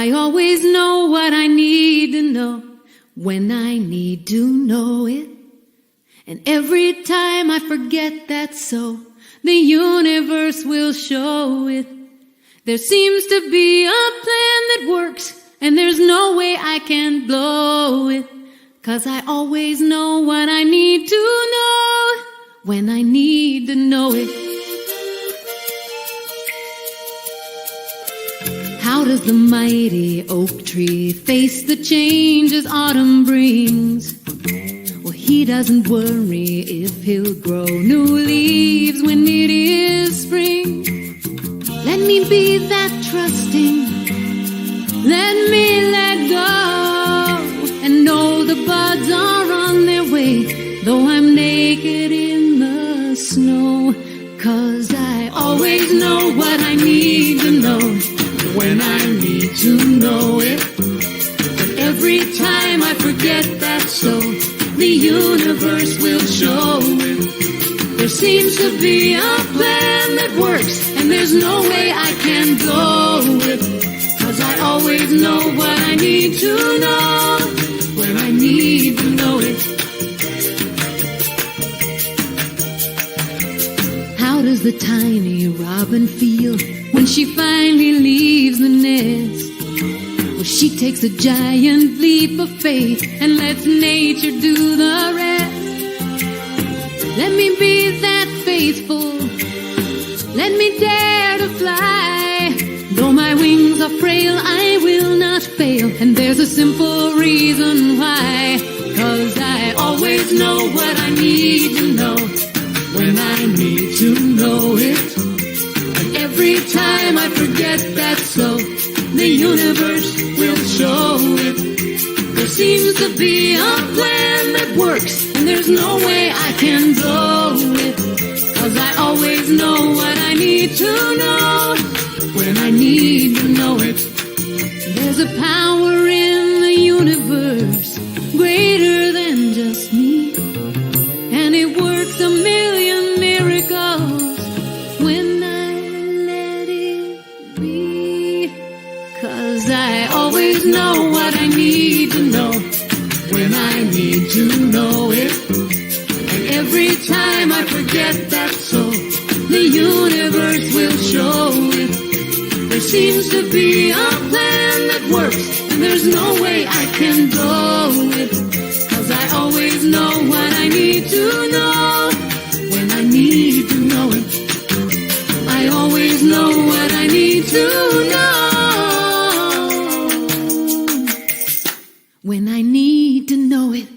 I always know what I need to know when I need to know it. And every time I forget that's so, the universe will show it. There seems to be a plan that works, and there's no way I can blow it. 'Cause I always know what I need to know when I need to know it. How does the mighty oak tree face the changes autumn brings? Well, he doesn't worry if he'll grow new leaves when it is spring. Let me be that trusting. Let me let go and know the buds are on their way, though I'm naked in the snow. 'Cause I always know what I need to know when I need to know it. And every time I forget that's so, the universe will show it. There seems to be a plan that works, and there's no way I can blow it. 'Cause I always know what I need to know when I need to know it. How does the tiny robin feel when she finally leaves the nest? Well, she takes a giant leap of faith and lets nature do the rest. Let me be that faithful. Let me dare to fly. Though my wings are frail, I will not fail. And there's a simple reason why. 'Cause I always know what I need to know when I need to know it. And every time I forget that's so, the universe will show it. There seems to be a plan that works, and there's no way I can blow it. 'Cause I always know what I need to know when I need to know it. There's a power in the universe greater than just me, and it works a million miracles when I let it be. 'Cause I always know what I need to know when I need to know it. And every time I forget that's so, the universe will show it. There seems to be a plan that works, and there's no way I can blow it. 'Cause I always know what I need to know when I need to know it. I always know what I need to know when I need to know it.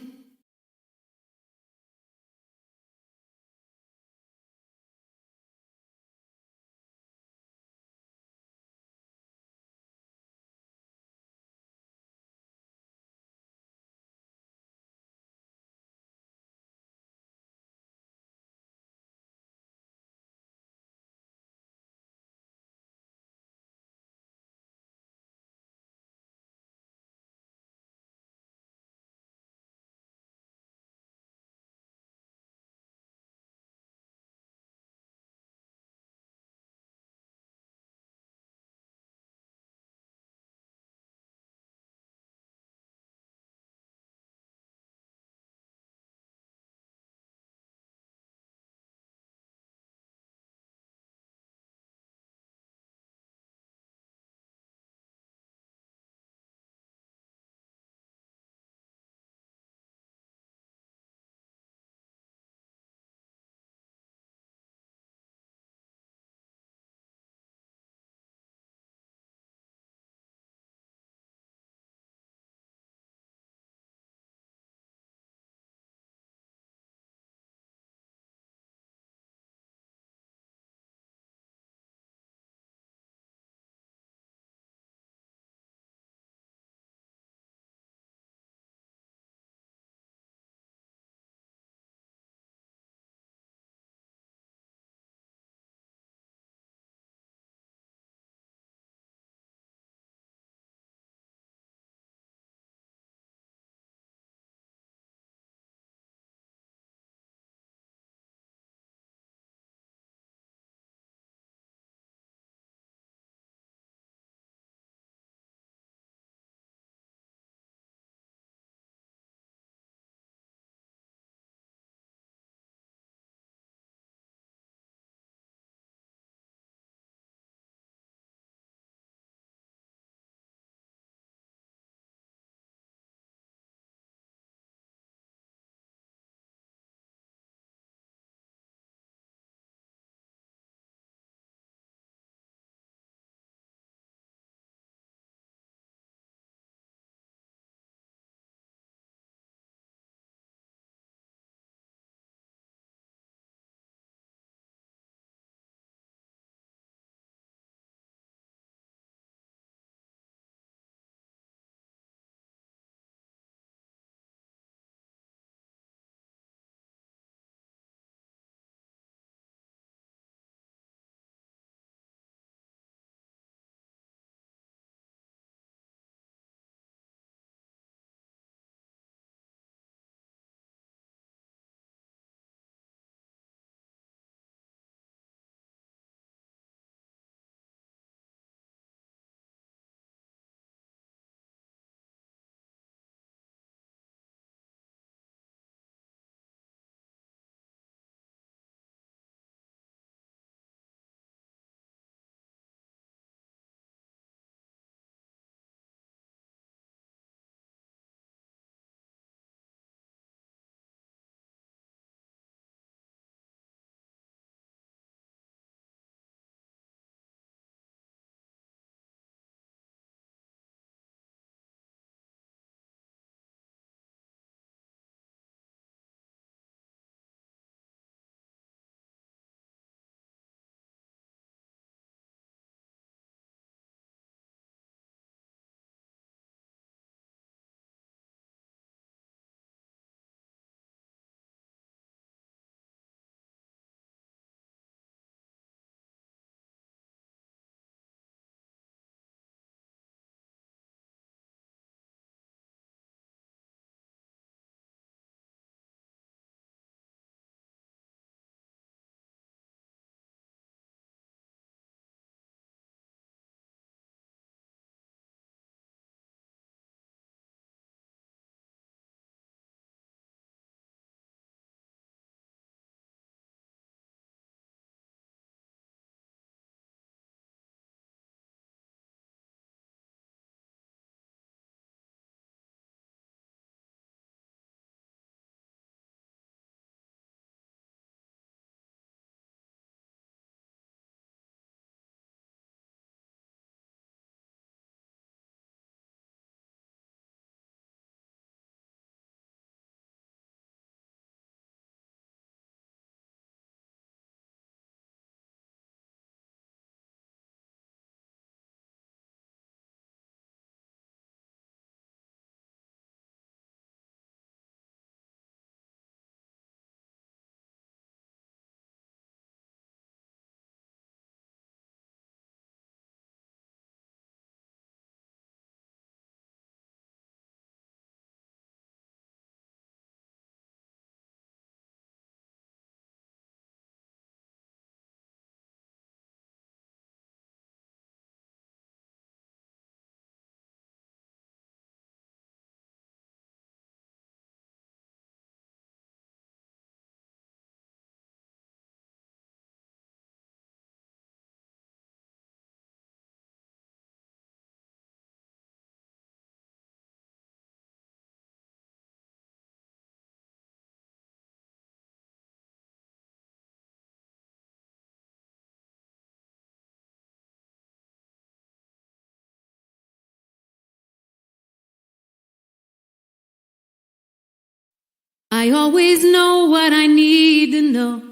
I always know what I need to know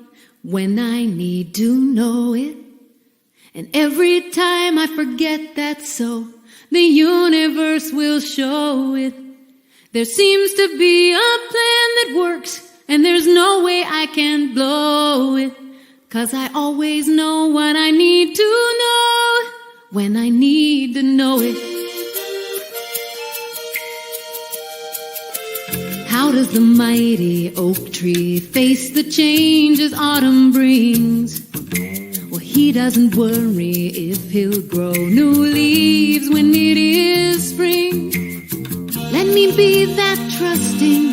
when I need to know it. And every time I forget that's so, the universe will show it. There seems to be a plan that works, and there's no way I can blow it. 'Cause I always know what I need to know when I need to know it. How does the mighty oak tree face the changes autumn brings? Well, he doesn't worry if he'll grow new leaves when it is spring. Let me be that trusting.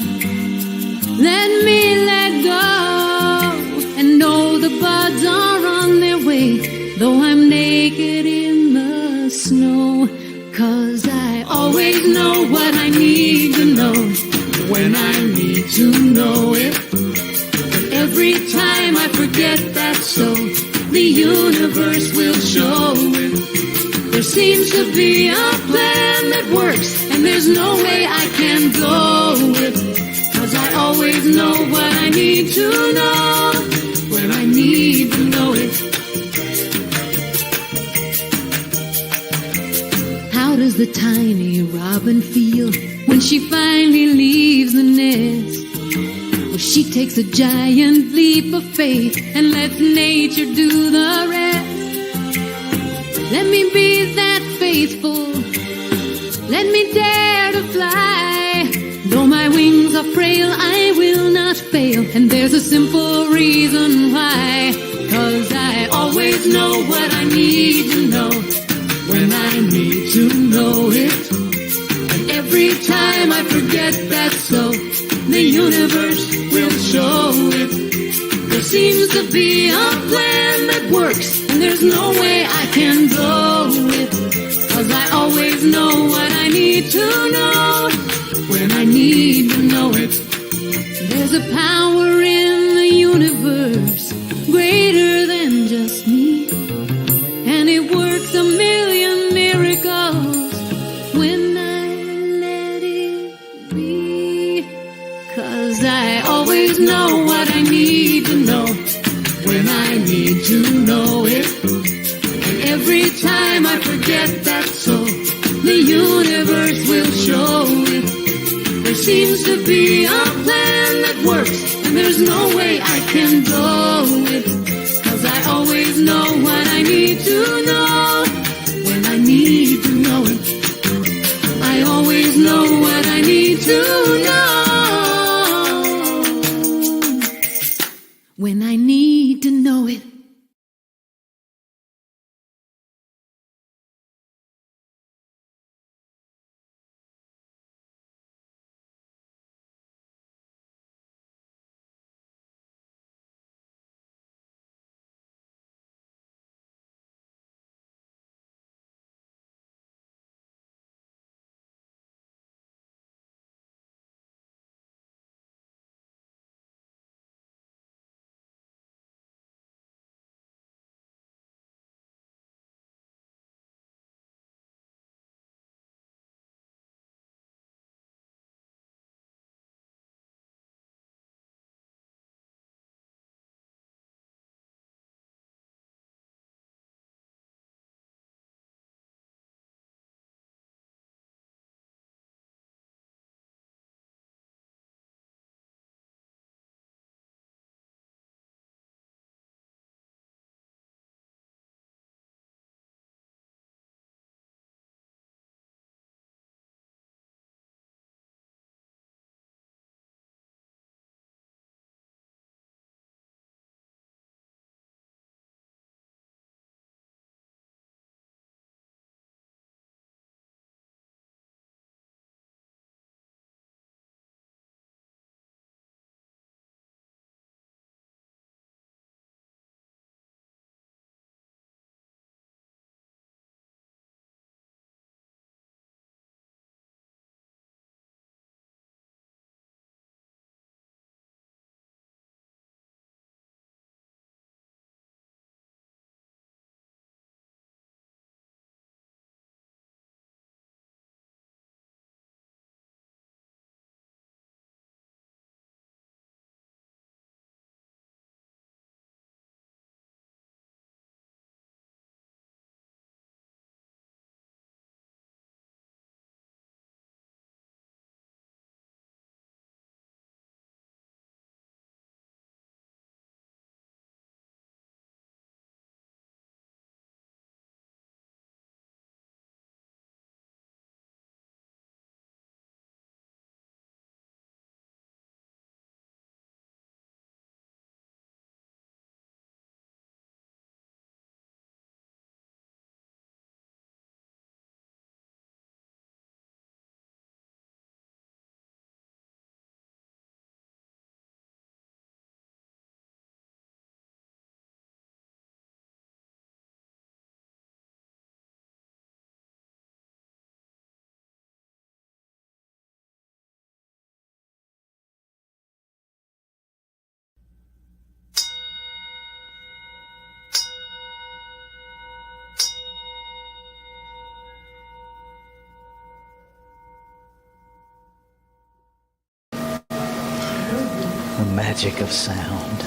Let me let go and know the buds are on their way, though I'm naked in the snow. 'Cause I always know what I need to know when I need to know it. And every time I forget that's so, the universe will show it. There seems to be a plan that works, and there's no way I can blow it. 'Cause I always know what I need to know when I need to know it. How does the tiny robin feel when she finally leaves the nest? Well, she takes a giant leap of faith and lets nature do the rest. Let me be that faithful. Let me dare to fly. Though my wings are frail, I will not fail. And there's a simple reason why. 'Cause I always know what I need to know when I need to know it. And every time I forget that's so, the universe will show it. There seems to be a plan that works, and there's no way I can blow it. 'Cause I always know what I need to know when I need to know it. There's a power in the universe greater than just me, and it works a million miracles when I let it be. 'Cause I always know what I need to know when I need to know it. And every time I forget that's so, the universe will show it. There seems to be a plan that works, and there's no way I can blow it. 'Cause I always know what I need to know when I need to know it. I always know what I need to know when I need to know it. The magic of sound.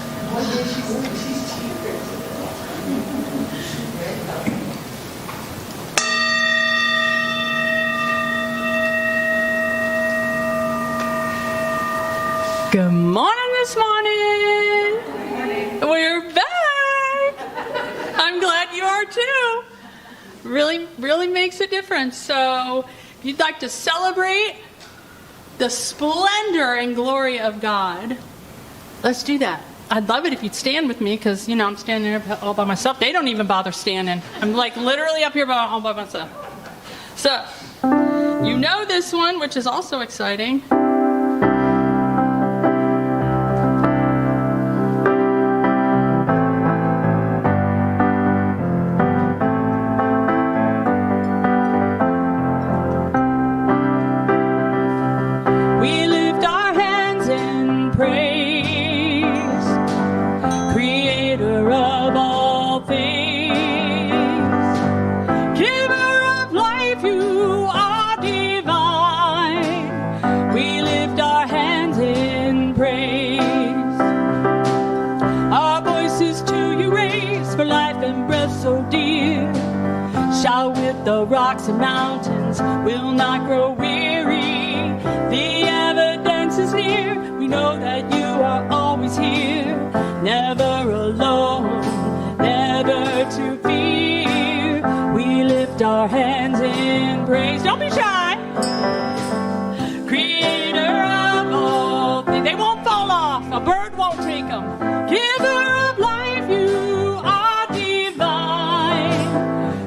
Good morning this morning. We're back. I'm glad you are too. Really makes a difference. So if you'd like to celebrate the splendor and glory of God, let's do that. I'd love it if you'd stand with me because, I'm standing there all by myself. They don't even bother standing. I'm like literally up here all by myself. So, you know this one, which is also exciting. The rocks and mountains will not grow weary. The evidence is near. We know that you are always here. Never alone, never to fear. We lift our hands in praise. Don't be shy. Creator of all things. They won't fall off. A bird won't take them. Giver of life, you are divine.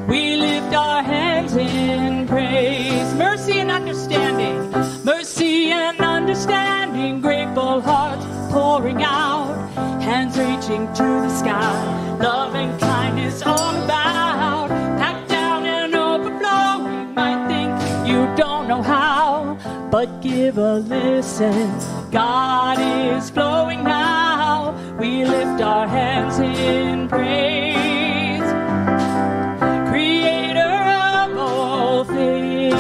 We lift our hands in praise. Mercy and understanding. Mercy and understanding. Grateful hearts pouring out. Hands reaching to the sky. Love and kindness all about. Packed down and overflowing. Might think you don't know how, but give a listen. God is flowing now. We lift our hands in praise. Creator of all things.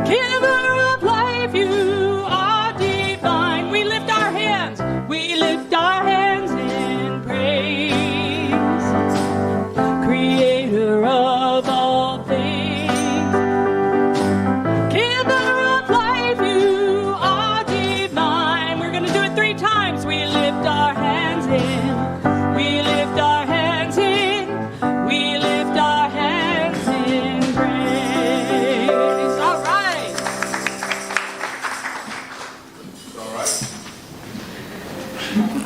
Giver of life, you are divine. We lift our hands. We lift our hands in praise. Creator of all things. Giver of life, you are divine. We're going to do it 3 times. We lift our hands in. We lift our hands in. We lift our hands in praise. All right.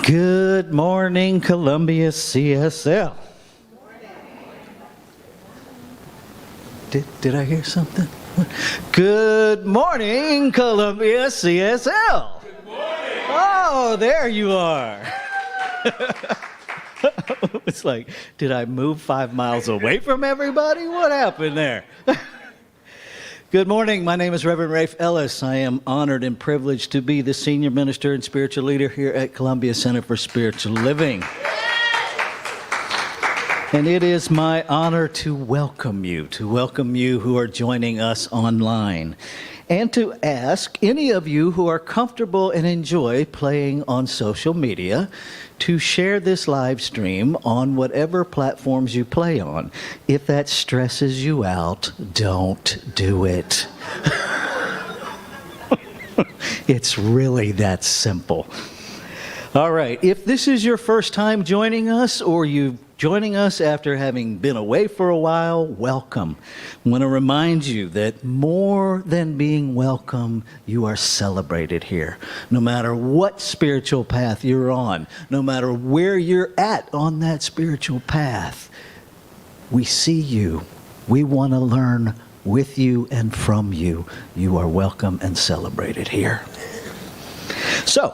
Good morning, Columbia CSL. Did I hear something? Good morning, Columbia CSL. Good morning. Oh, there you are. It's like, did I move 5 miles away from everybody? What happened there? Good morning. My name is Reverend Rafe Ellis. I am honored and privileged to be the senior minister and spiritual leader here at Columbia Center for Spiritual Living. And it is my honor to welcome you who are joining us online, and to ask any of you who are comfortable and enjoy playing on social media to share this live stream on whatever platforms you play on. If that stresses you out, don't do it. It's really that simple. All right, if this is your first time joining us, or you joining us after having been away for a while, welcome. I want to remind you that more than being welcome, you are celebrated here. No matter what spiritual path you're on, no matter where you're at on that spiritual path, we see you. We want to learn with you and from you. You are welcome and celebrated here. So,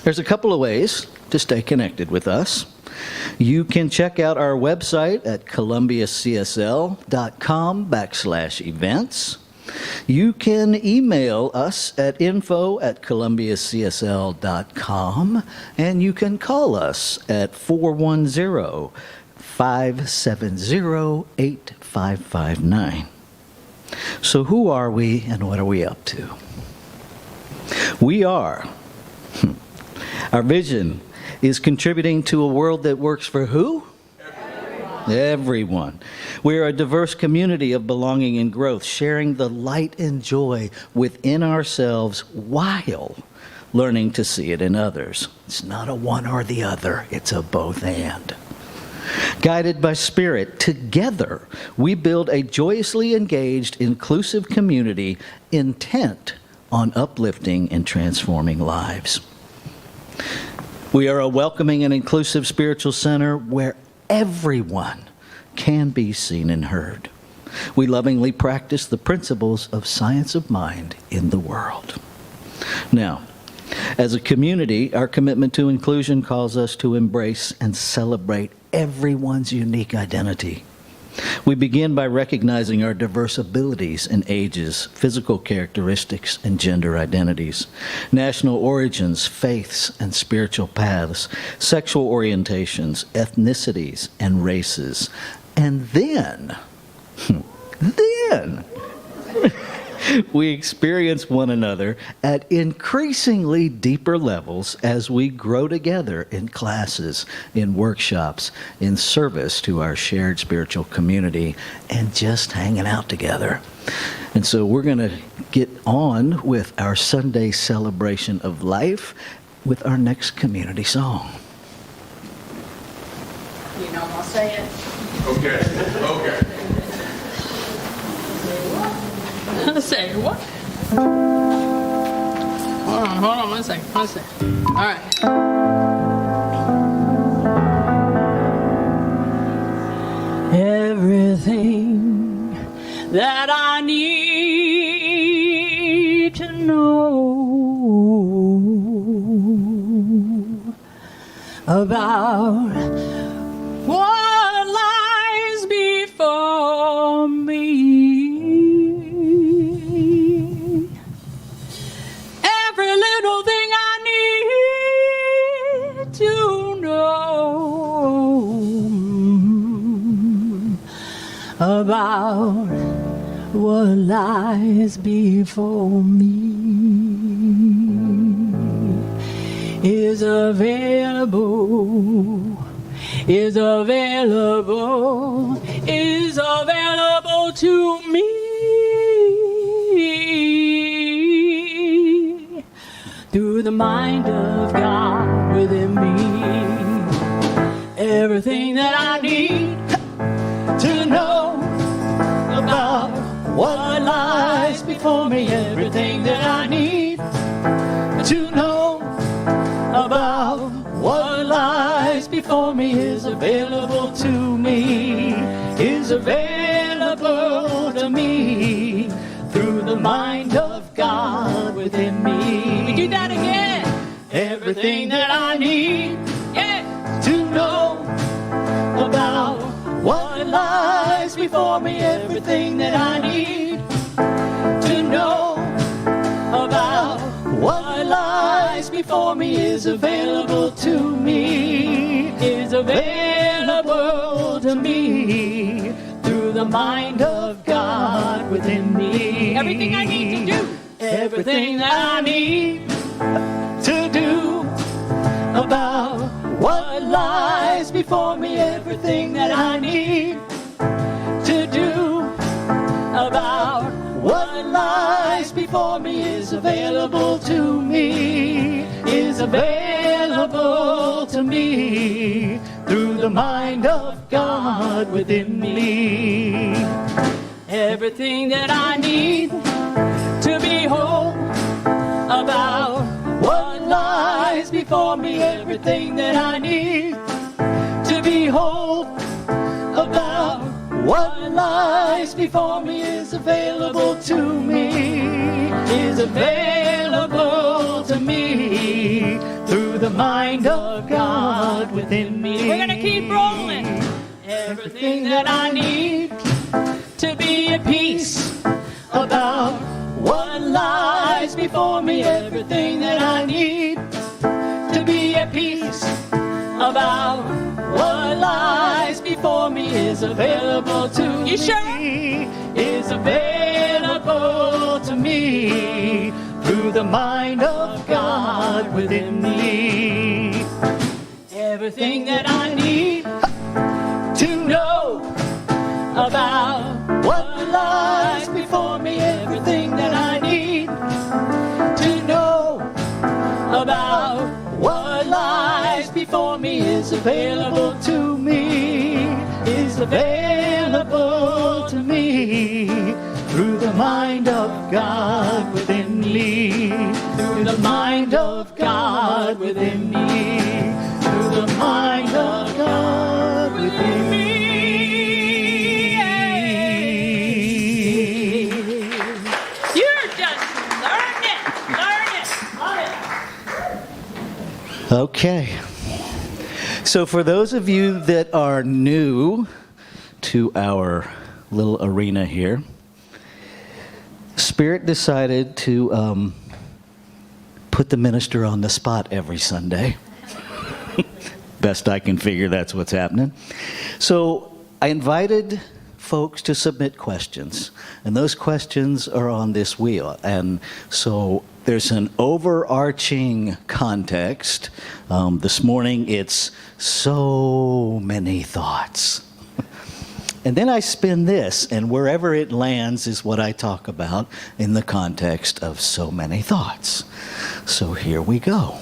there's a couple of ways to stay connected with us. You can check out our website at columbiacsl.com/events. You can email us at info@columbiacsl.com, and you can call us at 410-570-8559. So who are we and what are we up to? We are. Our vision is contributing to a world that works for who? Everyone. We are a diverse community of belonging and growth, sharing the light and joy within ourselves while learning to see it in others. It's not a one or the other, it's a both and. Guided by Spirit, together we build a joyously engaged, inclusive community intent on uplifting and transforming lives. We are a welcoming and inclusive spiritual center where everyone can be seen and heard. We lovingly practice the principles of science of mind in the world. Now, as a community, our commitment to inclusion calls us to embrace and celebrate everyone's unique identity. We begin by recognizing our diverse abilities and ages, physical characteristics, and gender identities, national origins, faiths, and spiritual paths, sexual orientations, ethnicities, and races. And then we experience one another at increasingly deeper levels as we grow together in classes, in workshops, in service to our shared spiritual community, and just hanging out together. And so we're going to get on with our Sunday celebration of life with our next community song. You know I'll say it. Okay. Say what? Hold on one second. All right. Everything that I need to know about what lies before me. Every little thing I need to know about what lies before me is available to me through the mind of God within me. Everything that I need to know about what lies before me, everything that I need to know about what lies before me is available to me, is available to me through the mind of God within me. We do that again. Everything that I need to know about what lies before me, everything that I need to know about what lies before me is available to me, is available to me through the mind of God within me. Everything I need to do, everything that I need to do about what lies before me, everything that I need to do about what lies before me is available to me, is available to me through the mind of God within me. Everything that I need to be whole about what lies before me, everything that I need to be whole about what lies before me is available to me, is available to me through the mind of God within me. We're going to keep rolling. Everything that I need to be at peace about what lies before me, everything that I need to be at peace about what lies before me is available to me. You sure? Is available to me through the mind of God within me. Everything that I need to know about what lies before me. Everything that I need to know about what lies before me is available to me, is available to me through the mind of God within me, through the mind of God within me, through the mind of God within me. You're just learning. Love it. Okay. So for those of you that are new to our little arena here, Spirit decided to put the minister on the spot every Sunday. Best I can figure, that's what's happening. So I invited folks to submit questions, and those questions are on this wheel. And so there's an overarching context. This morning it's so many thoughts. And then I spin this, and wherever it lands is what I talk about in the context of so many thoughts. So here we go.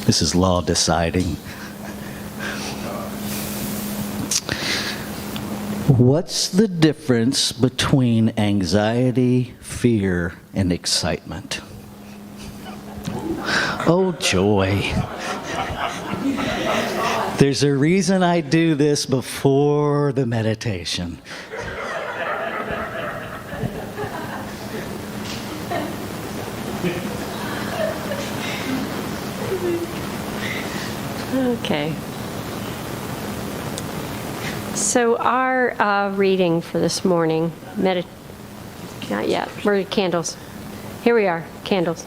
This is law deciding. What's the difference between anxiety, fear, and excitement? Oh, joy. There's a reason I do this before the meditation. Okay. So our reading for this morning, not yet. We're at candles. Here we are, candles.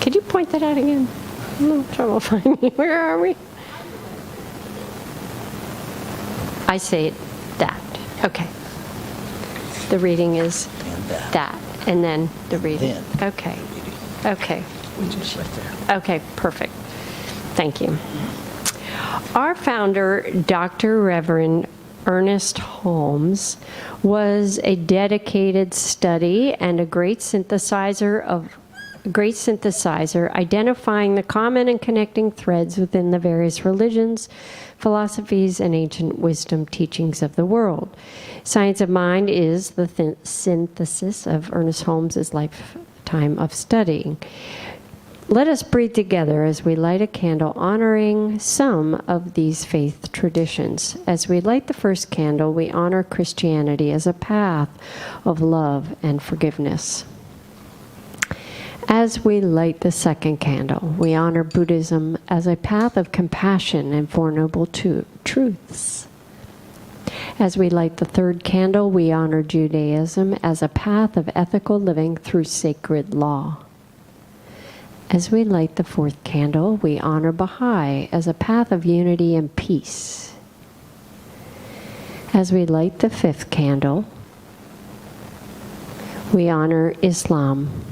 Could you point that out again? I'm in trouble finding. Where are we? I say it, that. Okay. The reading is that, and then the reading. Okay. Okay. Just right there. Okay, perfect. Thank you. Our founder, Dr. Reverend Ernest Holmes, was a dedicated study and a great synthesizer, identifying the common and connecting threads within the various religions, philosophies, and ancient wisdom teachings of the world. Science of Mind is the synthesis of Ernest Holmes's lifetime of studying. Let us breathe together as we light a candle honoring some of these faith traditions. As we light the first candle, we honor Christianity as a path of love and forgiveness. As we light the second candle, we honor Buddhism as a path of compassion and Four Noble Truths. As we light the third candle, we honor Judaism as a path of ethical living through sacred law. As we light the fourth candle, we honor Baha'i as a path of unity and peace. As we light the fifth candle, we honor Islam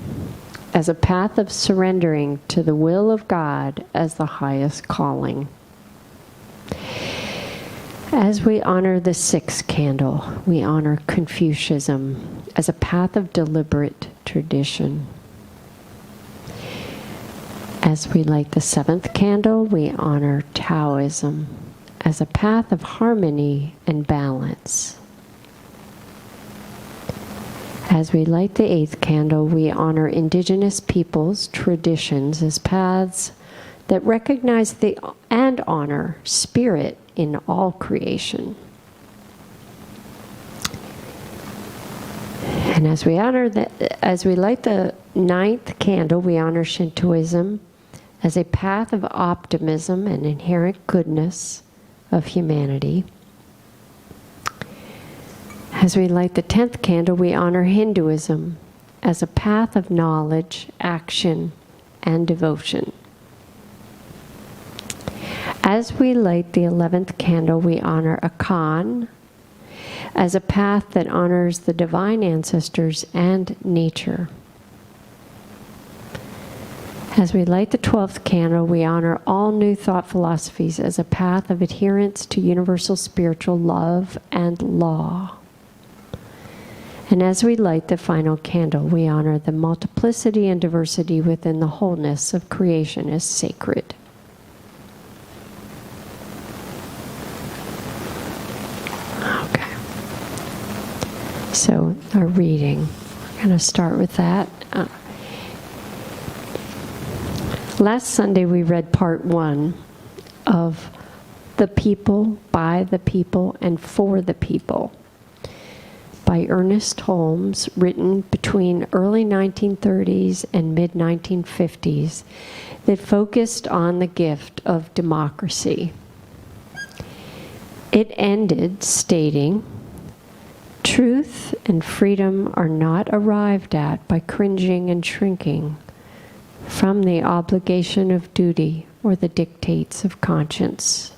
as a path of surrendering to the will of God as the highest calling. As we honor the sixth candle, we honor Confucianism as a path of deliberate tradition. As we light the seventh candle, we honor Taoism as a path of harmony and balance. As we light the eighth candle, we honor indigenous peoples' traditions as paths that recognize and honor spirit in all creation. And as we light the ninth candle, we honor Shintoism as a path of optimism and inherent goodness of humanity. As we light the 10th candle, we honor Hinduism as a path of knowledge, action, and devotion. As we light the 11th candle, we honor Akan as a path that honors the divine ancestors and nature. As we light the 12th candle, we honor all new thought philosophies as a path of adherence to universal spiritual love and law. And as we light the final candle, we honor the multiplicity and diversity within the wholeness of creation as sacred. Okay. So, our reading. We're going to start with that. Last Sunday we read part 1 of The People, by the People, and for the People by Ernest Holmes, written between early 1930s and mid-1950s, that focused on the gift of democracy. It ended stating, "Truth and freedom are not arrived at by cringing and shrinking from the obligation of duty or the dictates of conscience."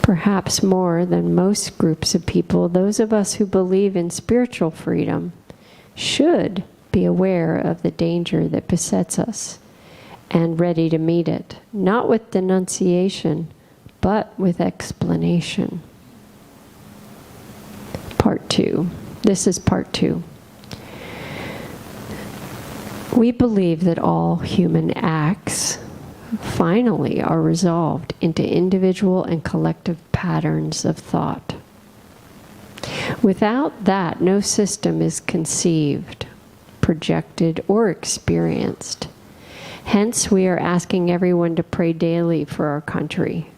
Perhaps more than most groups of people, those of us who believe in spiritual freedom should be aware of the danger that besets us and ready to meet it, not with denunciation, but with explanation. Part 2. This is part 2. We believe that all human acts finally are resolved into individual and collective patterns of thought. Without that, no system is conceived, projected, or experienced. Hence, we are asking everyone to pray daily for our country.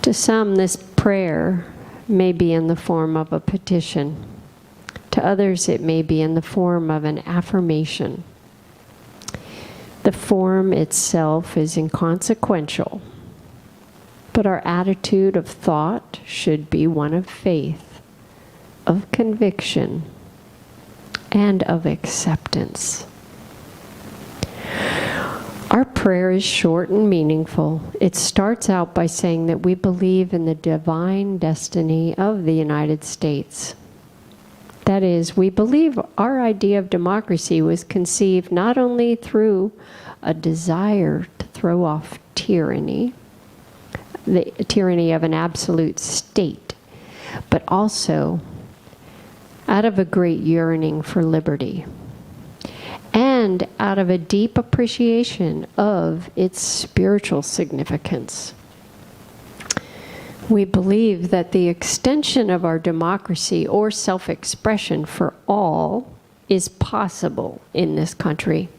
To some, this prayer may be in the form of a petition. To others, it may be in the form of an affirmation. The form itself is inconsequential, but our attitude of thought should be one of faith, of conviction, and of acceptance. Our prayer is short and meaningful. It starts out by saying that we believe in the divine destiny of the United States. That is, we believe our idea of democracy was conceived not only through a desire to throw off tyranny, the tyranny of an absolute state, but also out of a great yearning for liberty and out of a deep appreciation of its spiritual significance. We believe that the extension of our democracy or self-expression for all is possible in this country.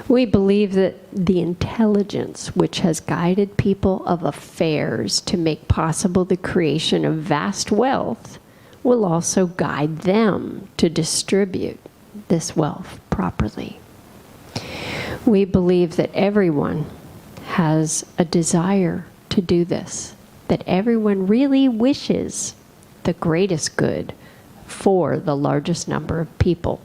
We believe that the intelligence which has guided people of affairs to make possible the creation of vast wealth will also guide them to distribute this wealth properly. We believe that everyone has a desire to do this, that everyone really wishes the greatest good for the largest number of people.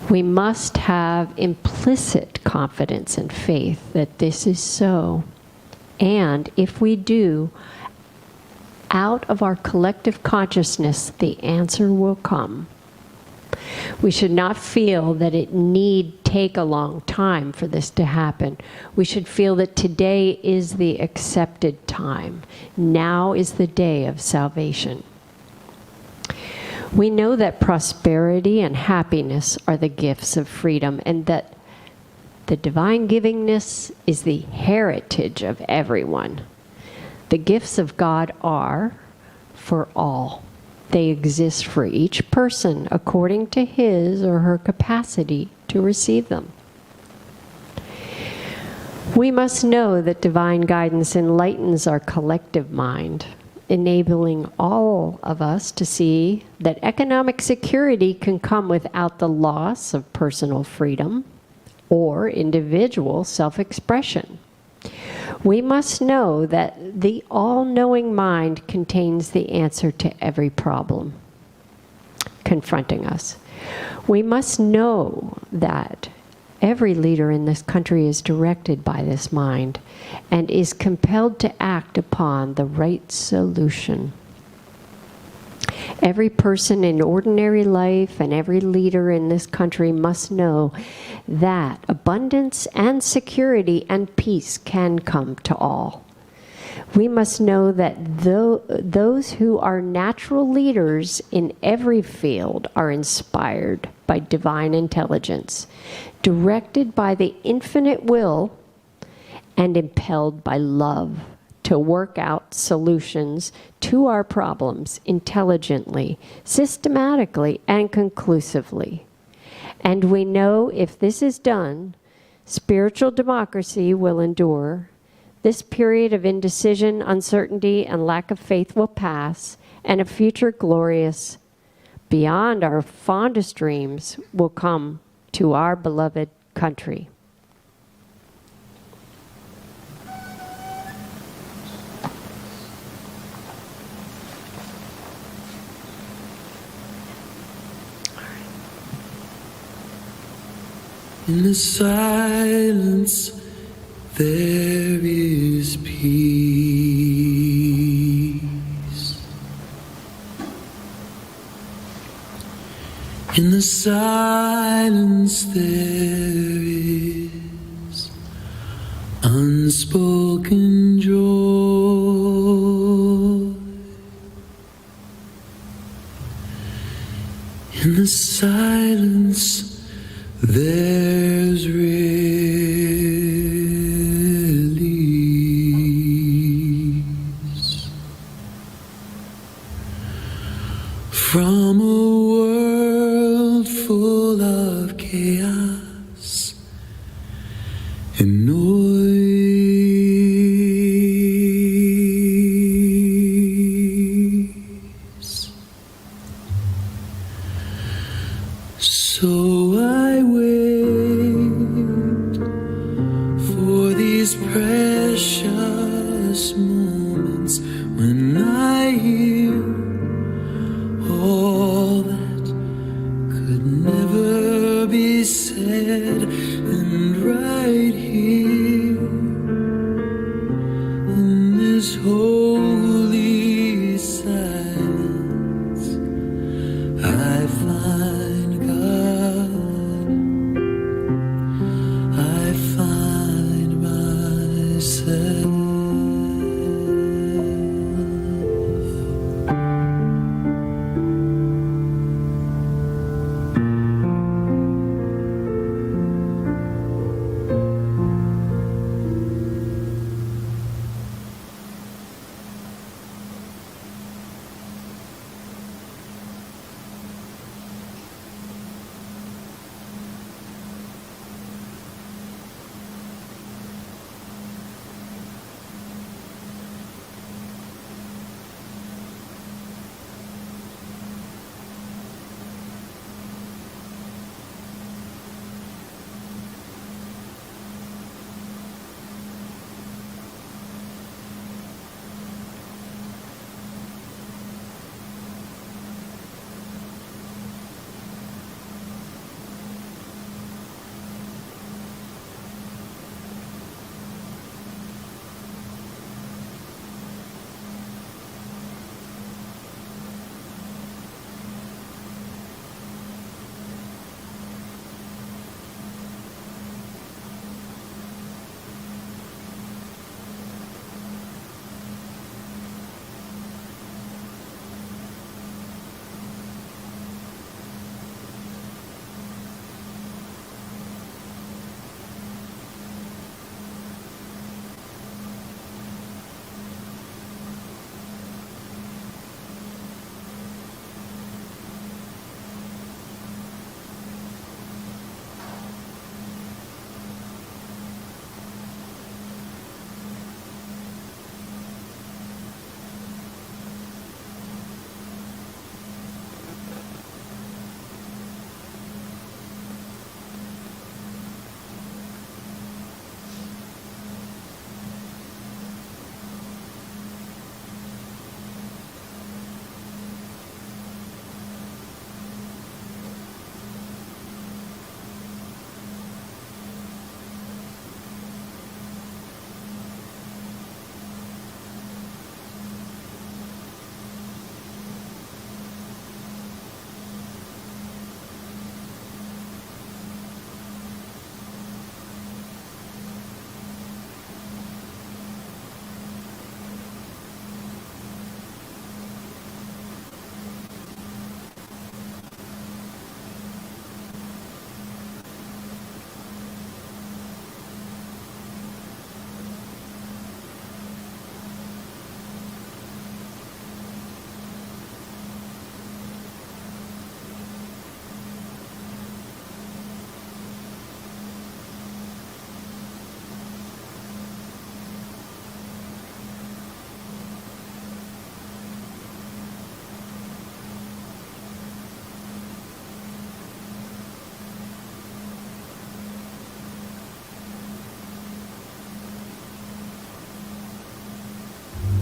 We must have implicit confidence and faith that this is so. And if we do, out of our collective consciousness, the answer will come. We should not feel that it need take a long time for this to happen. We should feel that today is the accepted time. Now is the day of salvation. We know that prosperity and happiness are the gifts of freedom, and that the divine givingness is the heritage of everyone. The gifts of God are for all. They exist for each person according to his or her capacity to receive them. We must know that divine guidance enlightens our collective mind, enabling all of us to see that economic security can come without the loss of personal freedom or individual self-expression. We must know that the all-knowing mind contains the answer to every problem confronting us. We must know that every leader in this country is directed by this mind and is compelled to act upon the right solution. Every person in ordinary life and every leader in this country must know that abundance and security and peace can come to all. We must know that those who are natural leaders in every field are inspired by divine intelligence, directed by the infinite will, and impelled by love to work out solutions to our problems intelligently, systematically, and conclusively. And we know if this is done, spiritual democracy will endure. This period of indecision, uncertainty, and lack of faith will pass, and a future glorious, beyond our fondest dreams, will come to our beloved country. In the silence, there is peace. In the silence, there is unspoken joy. In the silence, there's release from a world full of chaos and noise. So I wait for these precious moments when I hear all that could never be said, and right here in this holy silence I find God. I find myself.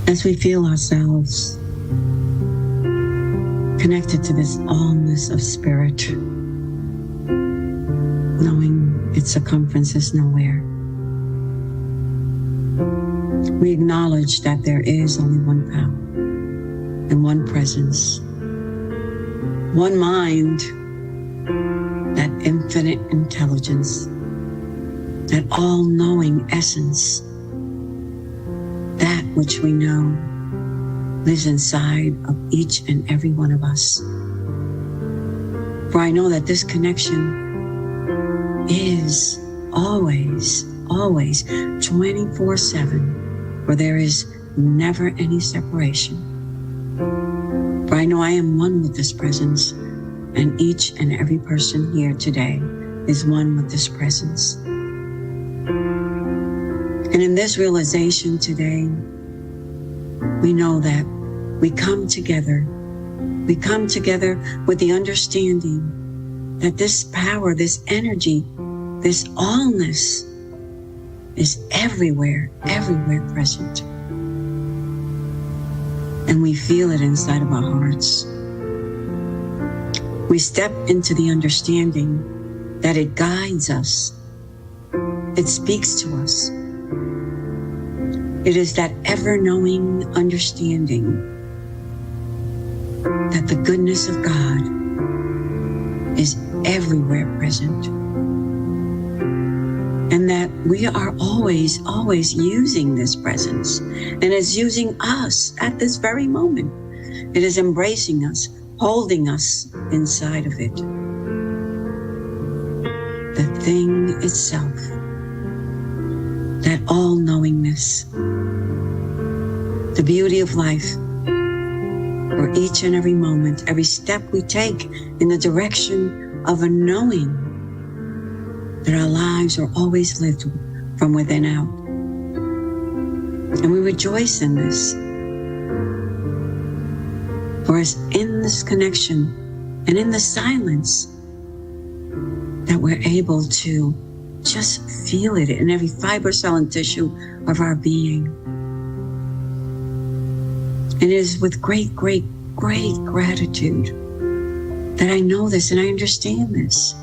As we feel ourselves connected to this allness of spirit, knowing its circumference is nowhere, we acknowledge that there is only one power and one presence, one mind, that infinite intelligence, that all-knowing essence, that which we know lives inside of each and every one of us. For I know that this connection is always 24/7, where there is never any separation. For I know I am one with this presence, and each and every person here today is one with this presence. And in this realization today, we know that we come together with the understanding that this power, this energy, this allness is everywhere present. And we feel it inside of our hearts. We step into the understanding that it guides us. It speaks to us. It is that ever-knowing understanding that the goodness of God is everywhere present. And that we are always using this presence. And it's using us at this very moment. It is embracing us, holding us inside of it. The thing itself, that all-knowingness, the beauty of life, for each and every moment, every step we take in the direction of a knowing that our lives are always lived from within out. And we rejoice in this. For it's in this connection and in the silence that we're able to just feel it in every fiber, cell, and tissue of our being. And it is with great gratitude that I know this and I understand this.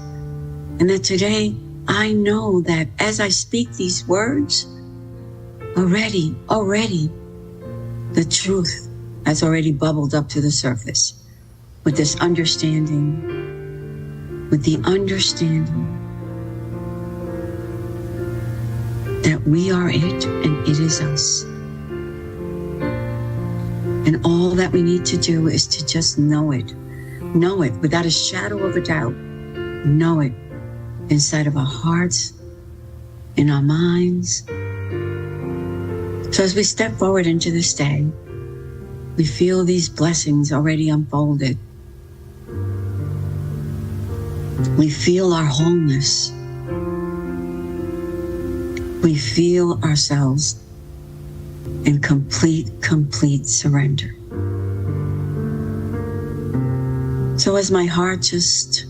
And that today I know that as I speak these words, already, the truth has already bubbled up to the surface with this understanding, with the understanding that we are it and it is us. And all that we need to do is to just know it without a shadow of a doubt, know it inside of our hearts, in our minds. So as we step forward into this day, we feel these blessings already unfolded. We feel our wholeness. We feel ourselves in complete surrender. So as my heart just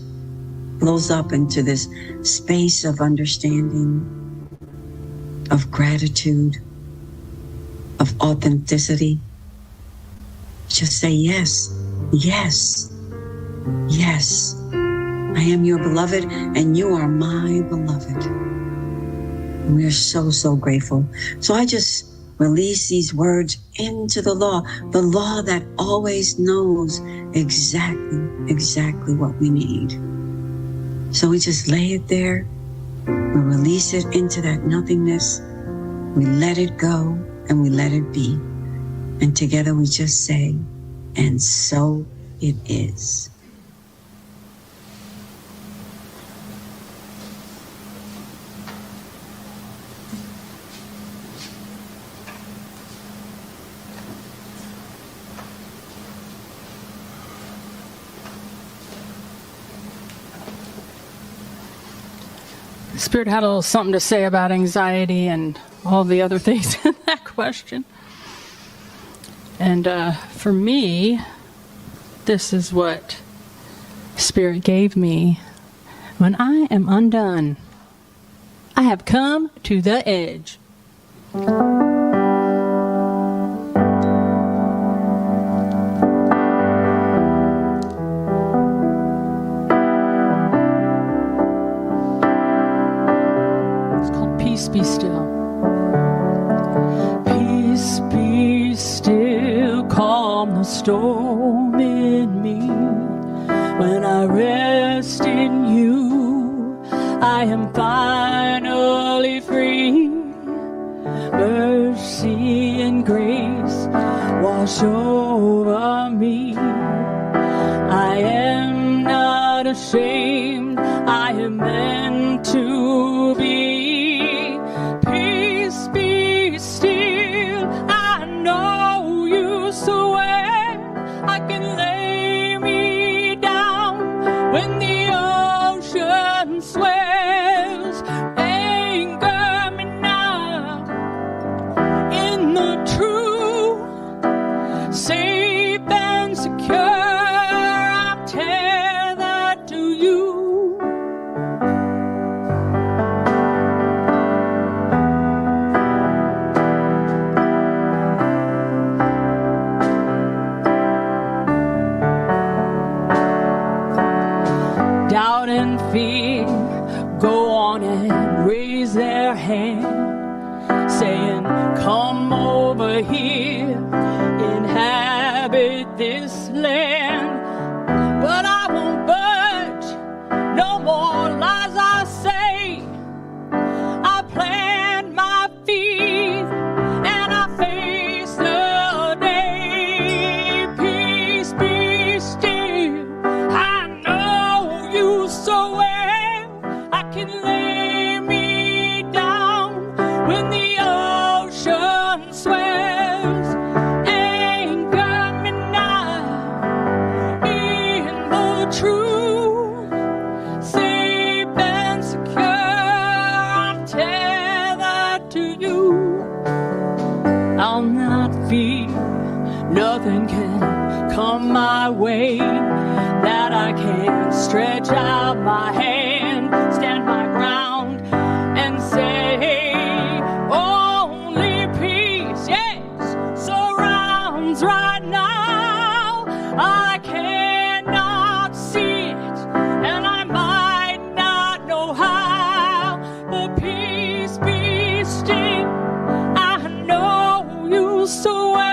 blows up into this space of understanding, of gratitude, of authenticity, just say yes. I am your beloved and you are my beloved. And we are so grateful. So I just release these words into the law that always knows exactly what we need. So we just lay it there, we release it into that nothingness, we let it go and we let it be. And together we just say, and so it is. Spirit had a little something to say about anxiety and all the other things in that question. And for me, this is what Spirit gave me. When I am undone, I have come to the edge. calm the storm in me. When I rest in you, I am finally free. Mercy and grace wash over me. I am not ashamed, I am meant to be. Peace be still, I know you so well. I can lay me down when the ocean swells. Anchor me now in the truth, safe and secure. I'm tethered to you. Doubt and fear go on and raise their hand, saying, come over here, inhabit this land. But I won't budge, no more lies I say. I plant my feet and I face the day. Peace be still, I know you so well. I can lay me down when the ocean swells. Anchor me now in the truth, safe and secure. I'm tethered to you. I'll not fear, nothing can come my way that I can't stretch out my hand, stand my ground, and say, only peace, yes, surrounds right now. I cannot see it, and I might not know how, but peace be still, I know you so well.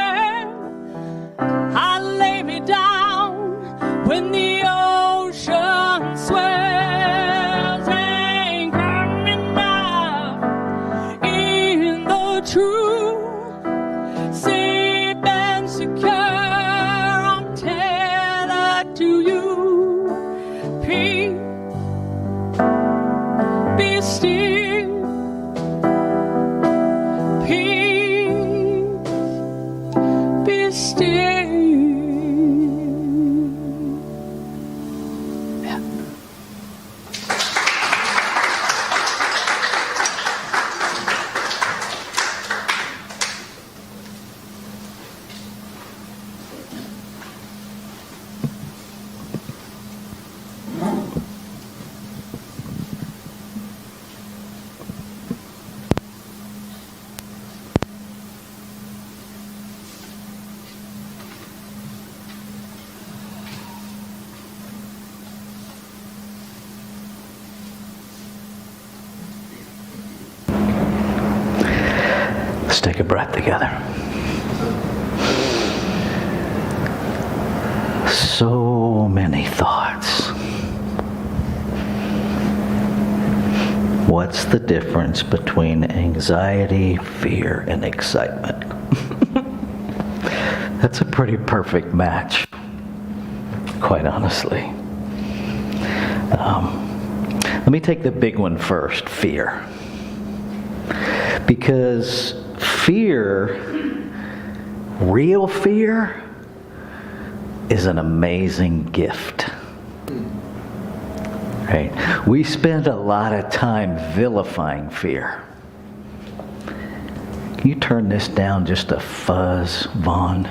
I lay me down when the ocean swells. Anchor me now in the truth, safe and secure. I'm tethered to you. Peace be still. Peace be still. Let's take a breath together. So many thoughts. What's the difference between anxiety, fear, and excitement? That's a pretty perfect match, quite honestly. Let me take the big one first, fear. Because fear, real fear, is an amazing gift. Right? We spend a lot of time vilifying fear. Can you turn this down just a fuzz, Vaughn?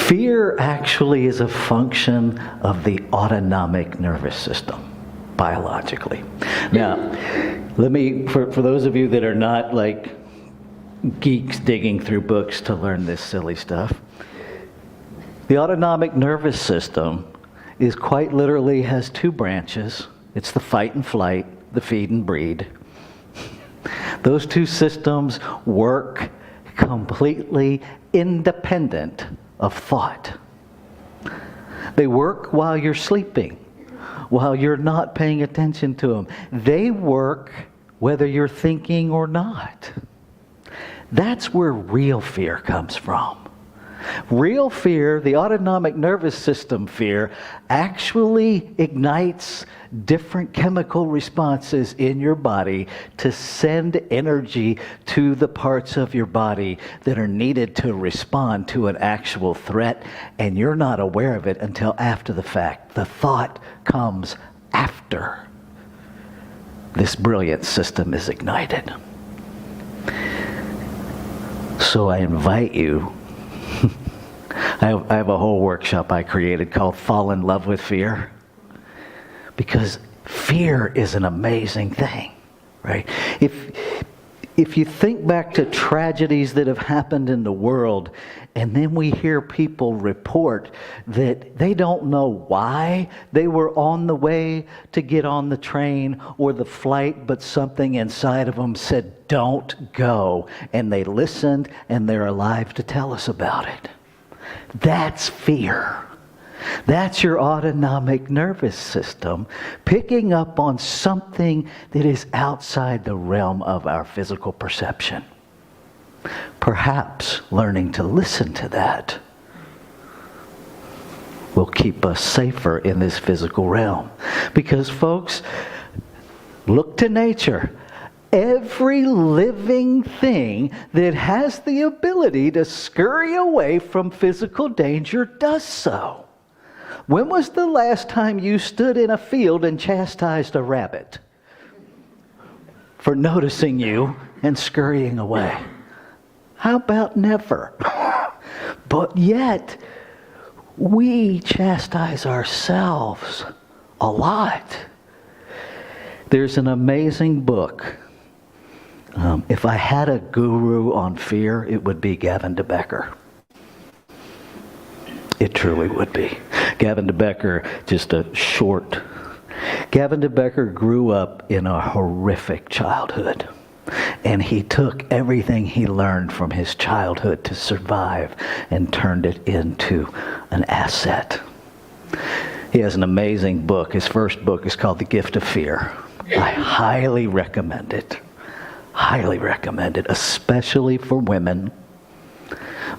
Fear actually is a function of the autonomic nervous system, biologically. Now, let me, for those of you that are not like geeks digging through books to learn this silly stuff, the autonomic nervous system is quite literally has two branches. It's the fight and flight, the feed and breed. Those two systems work completely independent of thought. They work while you're sleeping, while you're not paying attention to them. They work whether you're thinking or not. That's where real fear comes from. Real fear, the autonomic nervous system fear, actually ignites different chemical responses in your body to send energy to the parts of your body that are needed to respond to an actual threat, and you're not aware of it until after the fact. The thought comes after this brilliant system is ignited. So I invite you, I have a whole workshop I created called Fall in Love with Fear, because fear is an amazing thing, right? If you think back to tragedies that have happened in the world, and then we hear people report that they don't know why they were on the way to get on the train or the flight, but something inside of them said, don't go. And they listened, and they're alive to tell us about it. That's fear. That's your autonomic nervous system picking up on something that is outside the realm of our physical perception. Perhaps learning to listen to that will keep us safer in this physical realm. Because, folks, look to nature. Every living thing that has the ability to scurry away from physical danger does so. When was the last time you stood in a field and chastised a rabbit for noticing you and scurrying away? How about never? But yet, we chastise ourselves a lot. There's an amazing book. If I had a guru on fear, it would be Gavin de Becker. It truly would be. Gavin de Becker, Gavin de Becker grew up in a horrific childhood. And he took everything he learned from his childhood to survive and turned it into an asset. He has an amazing book. His first book is called The Gift of Fear. I highly recommend it. Highly recommend it, especially for women,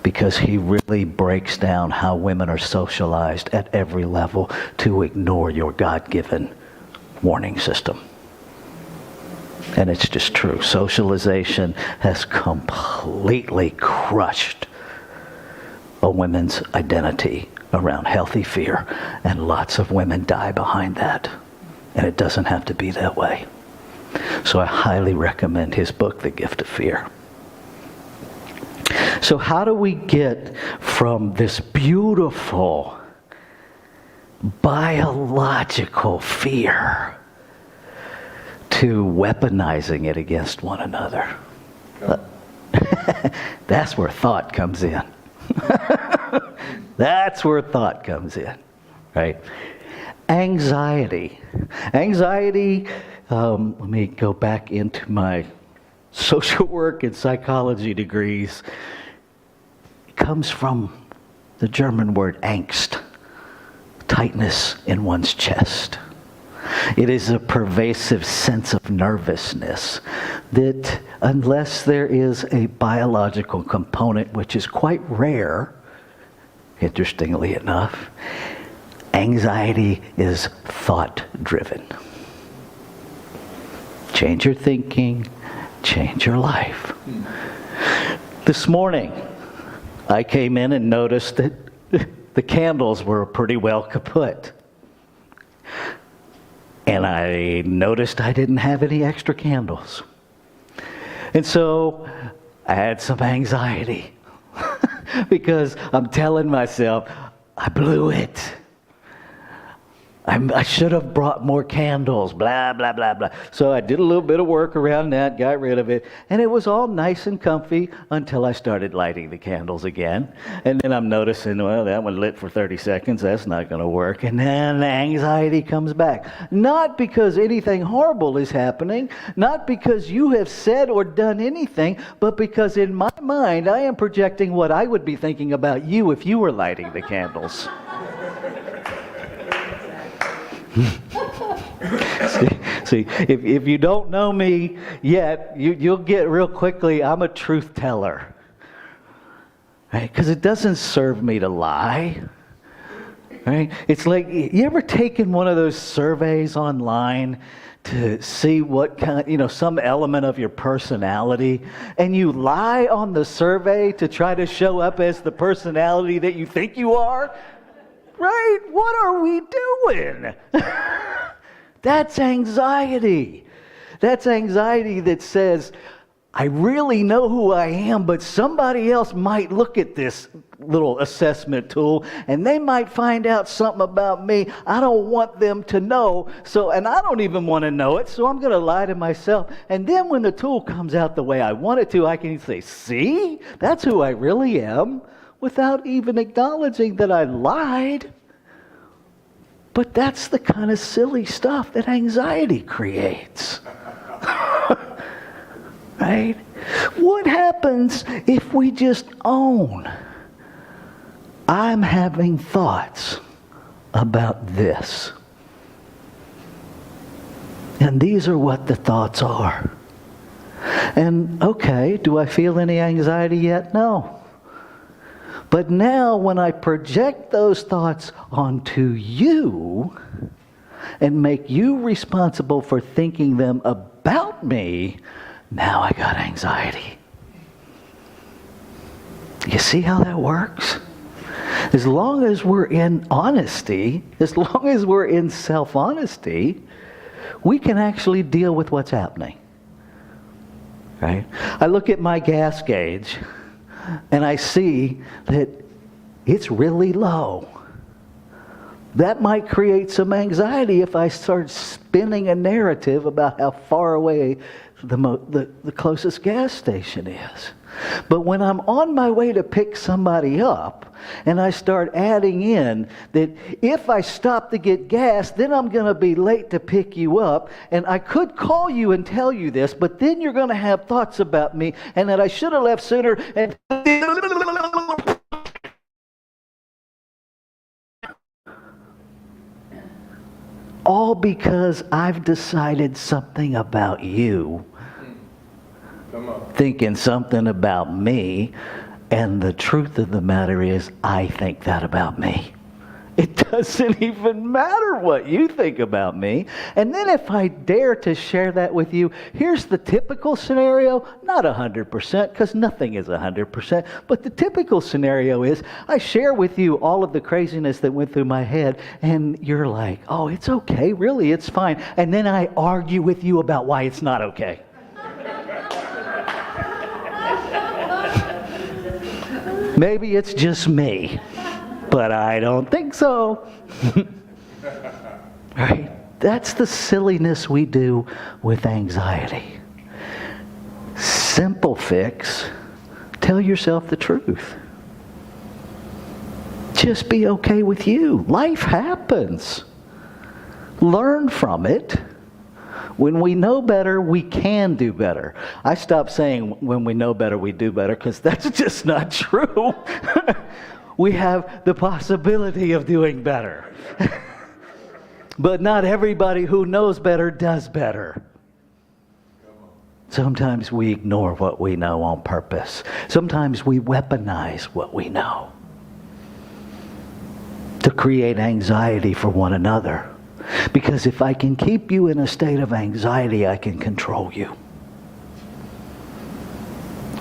because he really breaks down how women are socialized at every level to ignore your God-given warning system. And it's just true. Socialization has completely crushed a woman's identity around healthy fear, and lots of women die behind that. And it doesn't have to be that way. So I highly recommend his book, The Gift of Fear. So how do we get from this beautiful biological fear to weaponizing it against one another? That's where thought comes in. That's where thought comes in, right? Anxiety. Anxiety, let me go back into my social work and psychology degrees. It comes from the German word Angst, tightness in one's chest. It is a pervasive sense of nervousness that, unless there is a biological component, which is quite rare, interestingly enough, anxiety is thought-driven. Change your thinking, change your life. This morning, I came in and noticed that the candles were pretty well kaput. And I noticed I didn't have any extra candles. And so I had some anxiety because I'm telling myself, I blew it. I should have brought more candles, blah, blah, blah, blah. So I did a little bit of work around that, got rid of it, and it was all nice and comfy until I started lighting the candles again. And then I'm noticing, well, that one lit for 30 seconds, that's not going to work. And then the anxiety comes back. Not because anything horrible is happening, not because you have said or done anything, but because in my mind I am projecting what I would be thinking about you if you were lighting the candles. See, if you don't know me yet, you'll get real quickly, I'm a truth teller. Right? Because it doesn't serve me to lie. Right? It's like, you ever taken one of those surveys online to see what kind, some element of your personality, and you lie on the survey to try to show up as the personality that you think you are? Right? What are we doing? That's anxiety. That's anxiety that says, I really know who I am, but somebody else might look at this little assessment tool and they might find out something about me I don't want them to know. And I don't even want to know it, so I'm going to lie to myself. And then when the tool comes out the way I want it to, I can say, see, that's who I really am, without even acknowledging that I lied. But that's the kind of silly stuff that anxiety creates. Right? What happens if we just own, I'm having thoughts about this? And these are what the thoughts are. And okay, do I feel any anxiety yet? No. But now when I project those thoughts onto you and make you responsible for thinking them about me, now I got anxiety. You see how that works? As long as we're in honesty, as long as we're in self-honesty, we can actually deal with what's happening. Right? I look at my gas gauge and I see that it's really low. That might create some anxiety if I start spinning a narrative about how far away the closest gas station is. But when I'm on my way to pick somebody up and I start adding in that if I stop to get gas, then I'm going to be late to pick you up, and I could call you and tell you this, but then you're going to have thoughts about me and that I should have left sooner, and all because I've decided something about you, thinking something about me, and the truth of the matter is I think that about me. It doesn't even matter what you think about me. And then if I dare to share that with you, here's the typical scenario, not 100%, because nothing is 100%, but the typical scenario is I share with you all of the craziness that went through my head, and you're like, oh, it's okay, really, it's fine. And then I argue with you about why it's not okay. Maybe it's just me, but I don't think so. Right? That's the silliness we do with anxiety. Simple fix, tell yourself the truth. Just be okay with you. Life happens. Learn from it. When we know better, we can do better. I stopped saying when we know better, we do better, because that's just not true. We have the possibility of doing better. But not everybody who knows better does better. Sometimes we ignore what we know on purpose. Sometimes we weaponize what we know to create anxiety for one another. Because if I can keep you in a state of anxiety, I can control you.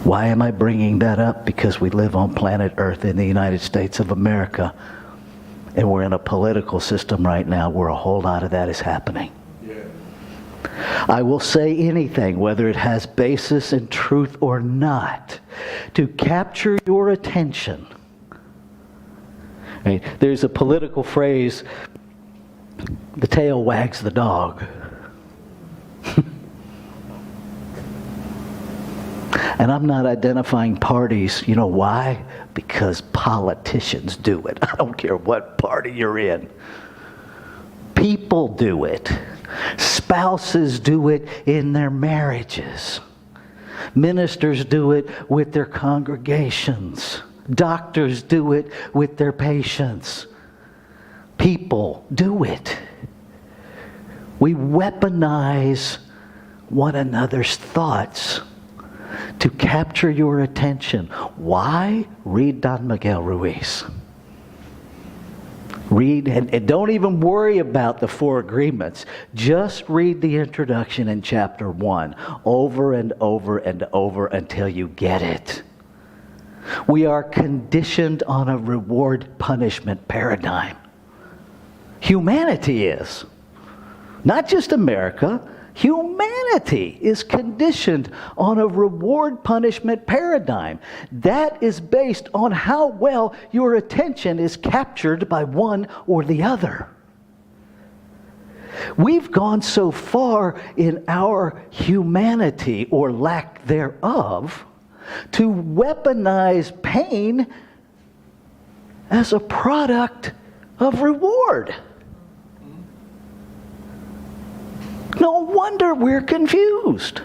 Why am I bringing that up? Because we live on planet Earth in the United States of America, and we're in a political system right now where a whole lot of that is happening. I will say anything, whether it has basis in truth or not, to capture your attention. Right? There's a political phrase the tail wags the dog. And I'm not identifying parties. You know why? Because politicians do it. I don't care what party you're in. People do it. Spouses do it in their marriages. Ministers do it with their congregations. Doctors do it with their patients. People do it. We weaponize one another's thoughts to capture your attention. Why? Read Don Miguel Ruiz. Read, and don't even worry about the 4 agreements. Just read the introduction in chapter 1 over and over and over until you get it. We are conditioned on a reward-punishment paradigm. Humanity is. Not just America. Humanity is conditioned on a reward-punishment paradigm. That is based on how well your attention is captured by one or the other. We've gone so far in our humanity, or lack thereof, to weaponize pain as a product of reward. No wonder we're confused.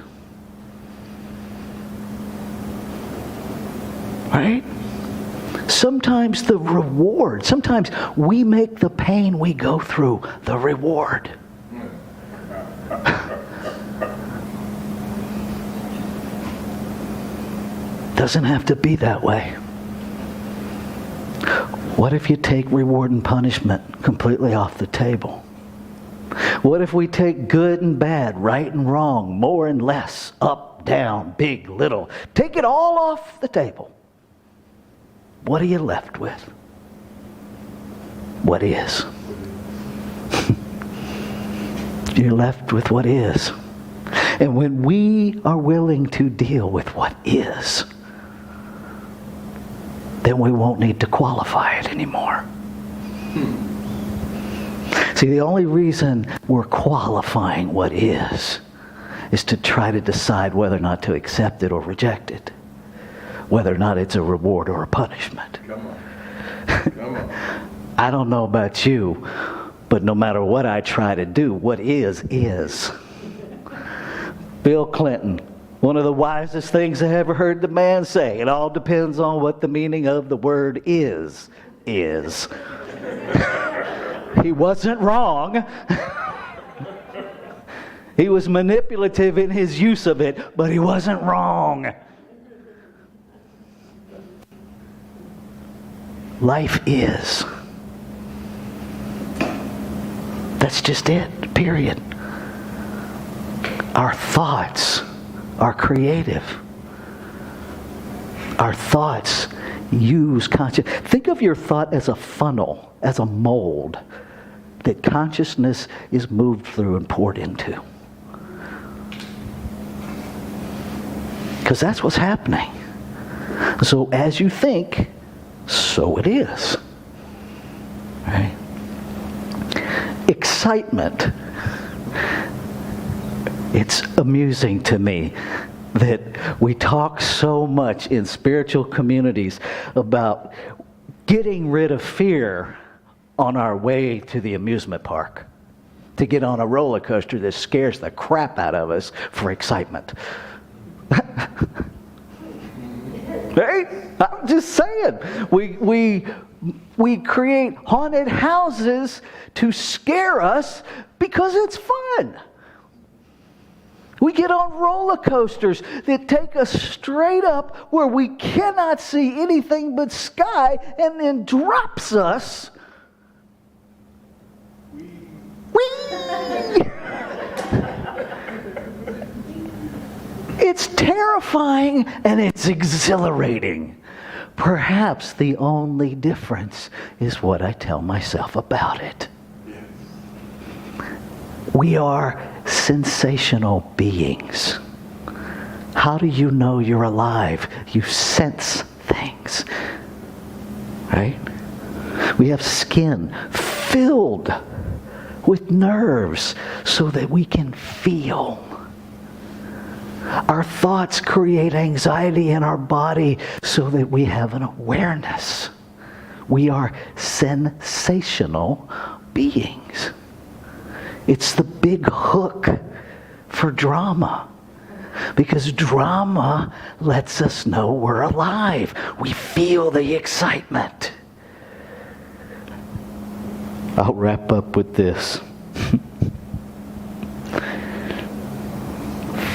Right? Sometimes the reward, sometimes we make the pain we go through the reward. Doesn't have to be that way. What if you take reward and punishment completely off the table? What if we take good and bad, right and wrong, more and less, up, down, big, little? Take it all off the table. What are you left with? What is? You're left with what is. And when we are willing to deal with what is, then we won't need to qualify it anymore. See, the only reason we're qualifying what is to try to decide whether or not to accept it or reject it, whether or not it's a reward or a punishment. Come on. Come on. I don't know about you, but no matter what I try to do, what is. Bill Clinton, one of the wisest things I ever heard the man say, it all depends on what the meaning of the word is. He wasn't wrong. He was manipulative in his use of it, but he wasn't wrong. Life is. That's just it, period. Our thoughts are creative. Our thoughts use conscious. Think of your thought as a funnel, as a mold that consciousness is moved through and poured into. Because that's what's happening. So as you think, so it is. Right? Excitement. It's amusing to me that we talk so much in spiritual communities about getting rid of fear on our way to the amusement park, to get on a roller coaster that scares the crap out of us for excitement. Right? I'm just saying. We create haunted houses to scare us because it's fun. We get on roller coasters that take us straight up where we cannot see anything but sky and then drops us. Whee! It's terrifying and it's exhilarating. Perhaps the only difference is what I tell myself about it. We are sensational beings. How do you know you're alive? You sense things. Right? We have skin filled with nerves so that we can feel. Our thoughts create anxiety in our body so that we have an awareness. We are sensational beings. It's the big hook for drama. Because drama lets us know we're alive. We feel the excitement. I'll wrap up with this.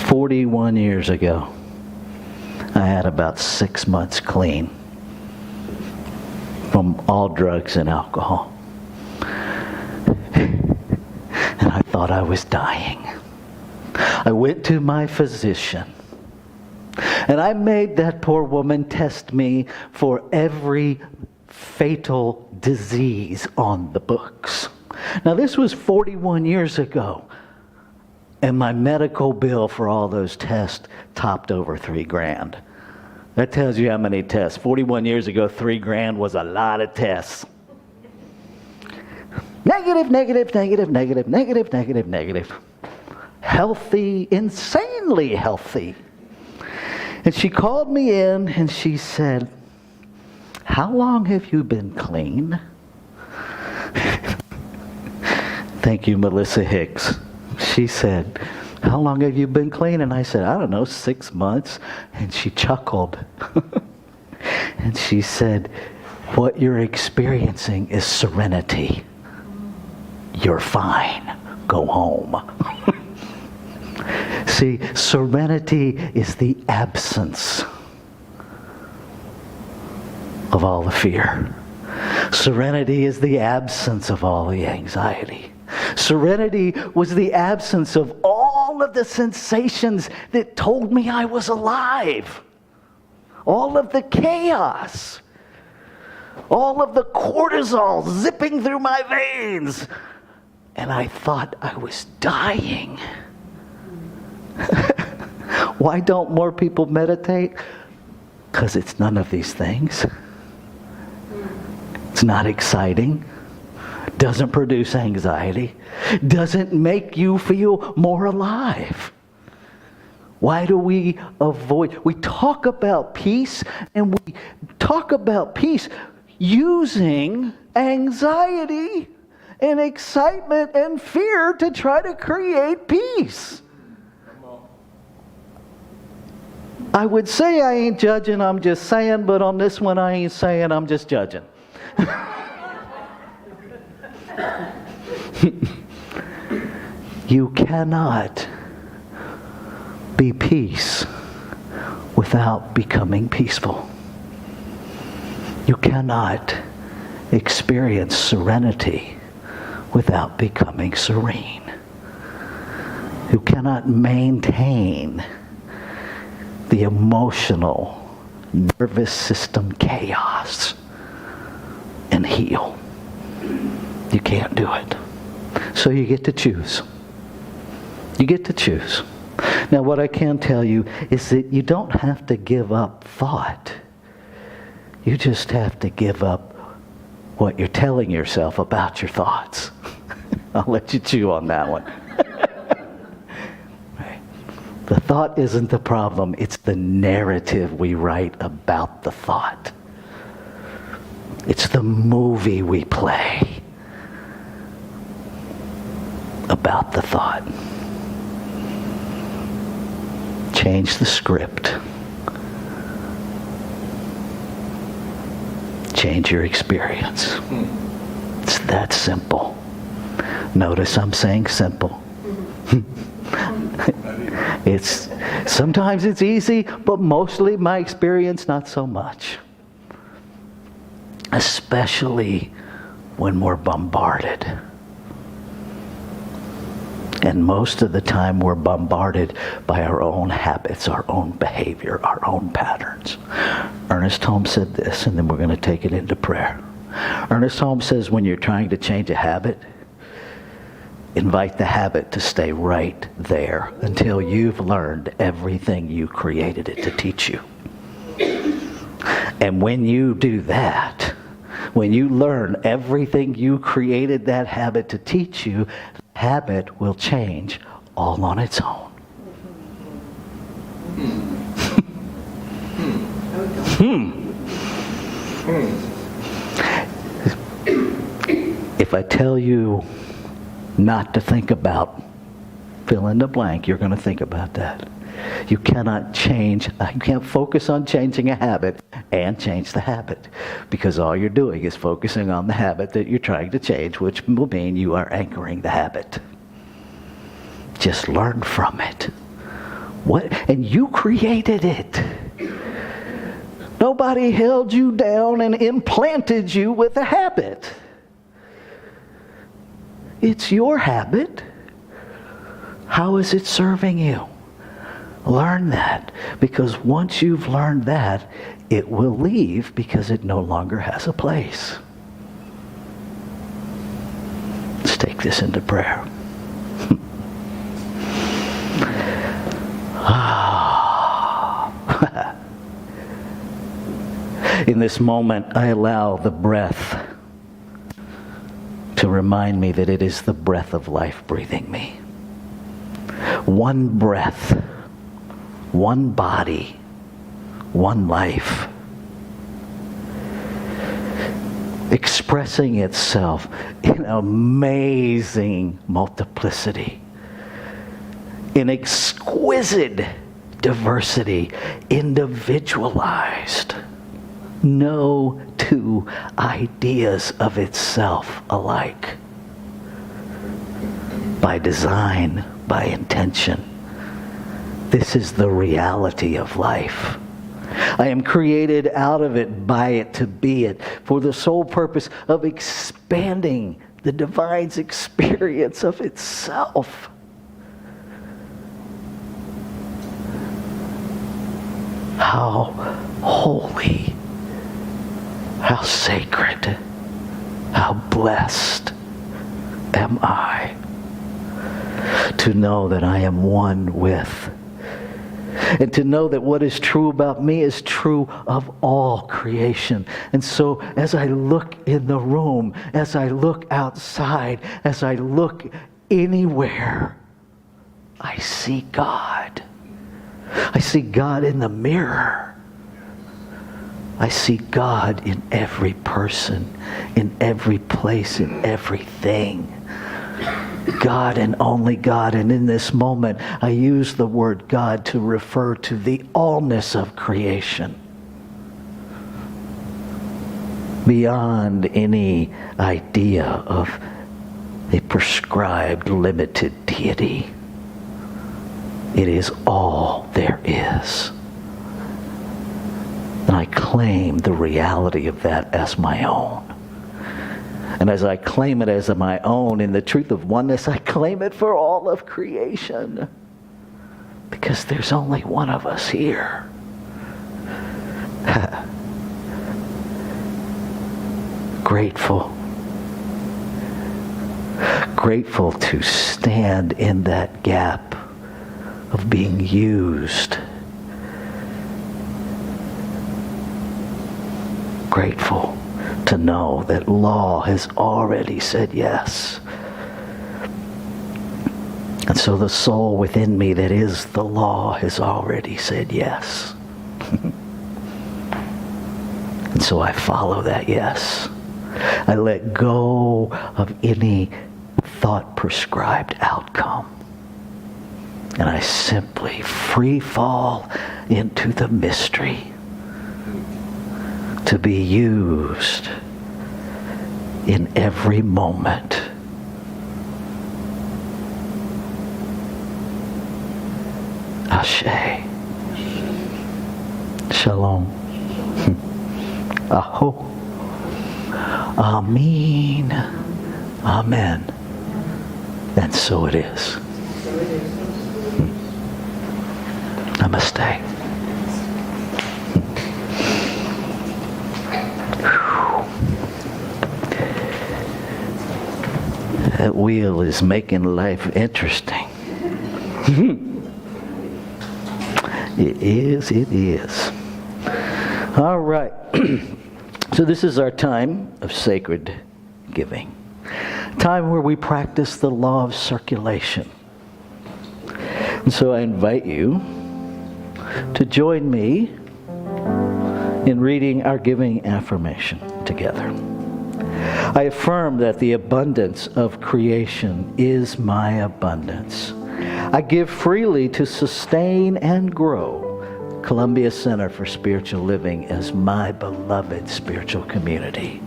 41 years ago, I had about 6 months clean from all drugs and alcohol. And I thought I was dying. I went to my physician, and I made that poor woman test me for every fatal disease on the books. Now, this was 41 years ago, and my medical bill for all those tests topped over $3,000. That tells you how many tests. 41 years ago, $3,000 was a lot of tests. Negative, negative, negative, negative, negative, negative, negative. Healthy, insanely healthy. And she called me in and she said, "How long have you been clean?" Thank you, Melissa Hicks. She said, "How long have you been clean?" And I said, "I don't know, 6 months." And she chuckled. And she said, "What you're experiencing is serenity. You're fine. Go home." See, serenity is the absence of all the fear. Serenity is the absence of all the anxiety. Serenity was the absence of all of the sensations that told me I was alive. All of the chaos. All of the cortisol zipping through my veins. And I thought I was dying. Why don't more people meditate? Because it's none of these things. It's not exciting. Doesn't produce anxiety. Doesn't make you feel more alive. Why do we avoid? We talk about peace, and we talk about peace using anxiety and excitement and fear to try to create peace. I would say I ain't judging, I'm just saying, but on this one I ain't saying, I'm just judging. You cannot be peace without becoming peaceful. You cannot experience serenity without becoming serene. You cannot maintain the emotional, nervous system chaos and heal. You can't do it. So you get to choose. You get to choose. Now, what I can tell you is that you don't have to give up thought. You just have to give up what you're telling yourself about your thoughts. I'll let you chew on that one. The thought isn't the problem. It's the narrative we write about the thought. It's the movie we play about the thought. Change the script. Change your experience. It's that simple. Notice I'm saying simple. Sometimes it's easy, but mostly my experience, not so much. Especially when we're bombarded. And most of the time we're bombarded by our own habits, our own behavior, our own patterns. Ernest Holmes said this, and then we're going to take it into prayer. Ernest Holmes says when you're trying to change a habit, invite the habit to stay right there until you've learned everything you created it to teach you. And when you do that, When you learn everything you created that habit to teach you, habit will change all on its own. If I tell you not to think about fill in the blank, you're going to think about that. You cannot change, you can't focus on changing a habit and change the habit, because all you're doing is focusing on the habit that you're trying to change, which will mean you are anchoring the habit. Just learn from it. What? And you created it. Nobody held you down and implanted you with a habit. It's your habit. How is it serving you? Learn that, because once you've learned that, it will leave because it no longer has a place. Let's take this into prayer. In this moment, I allow the breath to remind me that it is the breath of life breathing me. One breath, one body, one life, expressing itself in amazing multiplicity, in exquisite diversity, individualized. No two ideas of itself alike. By design, by intention. This is the reality of life. I am created out of it, by it, to be it, for the sole purpose of expanding the divine's experience of itself. How holy, how sacred, how blessed am I to know that I am one with, and to know that what is true about me is true of all creation. And so as I look in the room, as I look outside, as I look anywhere, I see God. I see God in the mirror. I see God in every person, in every place, in everything. God and only God. And in this moment, I use the word God to refer to the allness of creation. Beyond any idea of a prescribed, limited deity. It is all there is. And I claim the reality of that as my own. And as I claim it as my own in the truth of oneness, I claim it for all of creation. Because there's only one of us here. Grateful. Grateful to stand in that gap of being used. Grateful to know that law has already said yes. And so the soul within me that is the law has already said yes. And so I follow that yes. I let go of any thought prescribed outcome. And I simply free fall into the mystery to be used in every moment. Ashe. Shalom. Aho. Amen. Amen. And so it is. Namaste. That wheel is making life interesting. It is. All right. So this is our time of sacred giving. Time where we practice the law of circulation. And so I invite you to join me in reading our giving affirmation together. I affirm that the abundance of creation is my abundance. I give freely to sustain and grow Columbia Center for Spiritual Living as my beloved spiritual community.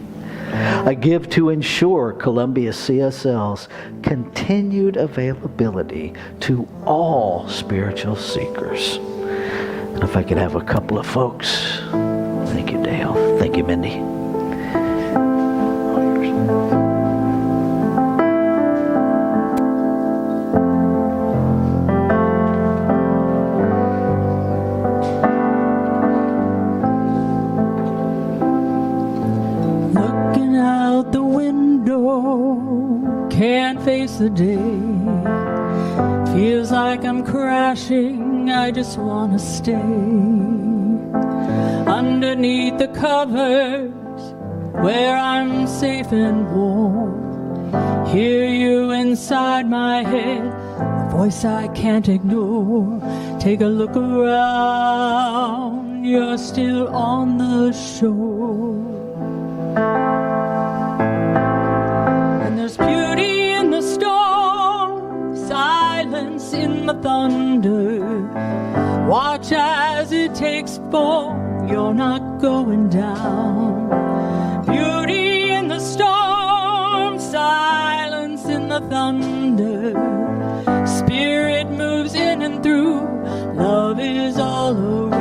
I give to ensure Columbia CSL's continued availability to all spiritual seekers. And if I could have a couple of folks. Thank you, Dale. Thank you, Mindy. Can't face the day. Feels like I'm crashing. I just want to stay underneath the covers where I'm safe and warm. Hear you inside my head, a voice I can't ignore. Take a look around. You're still on the shore. Beauty in the storm, silence in the thunder. Watch as it takes form, you're not going down. Beauty in the storm, silence in the thunder. Spirit moves in and through, love is all around.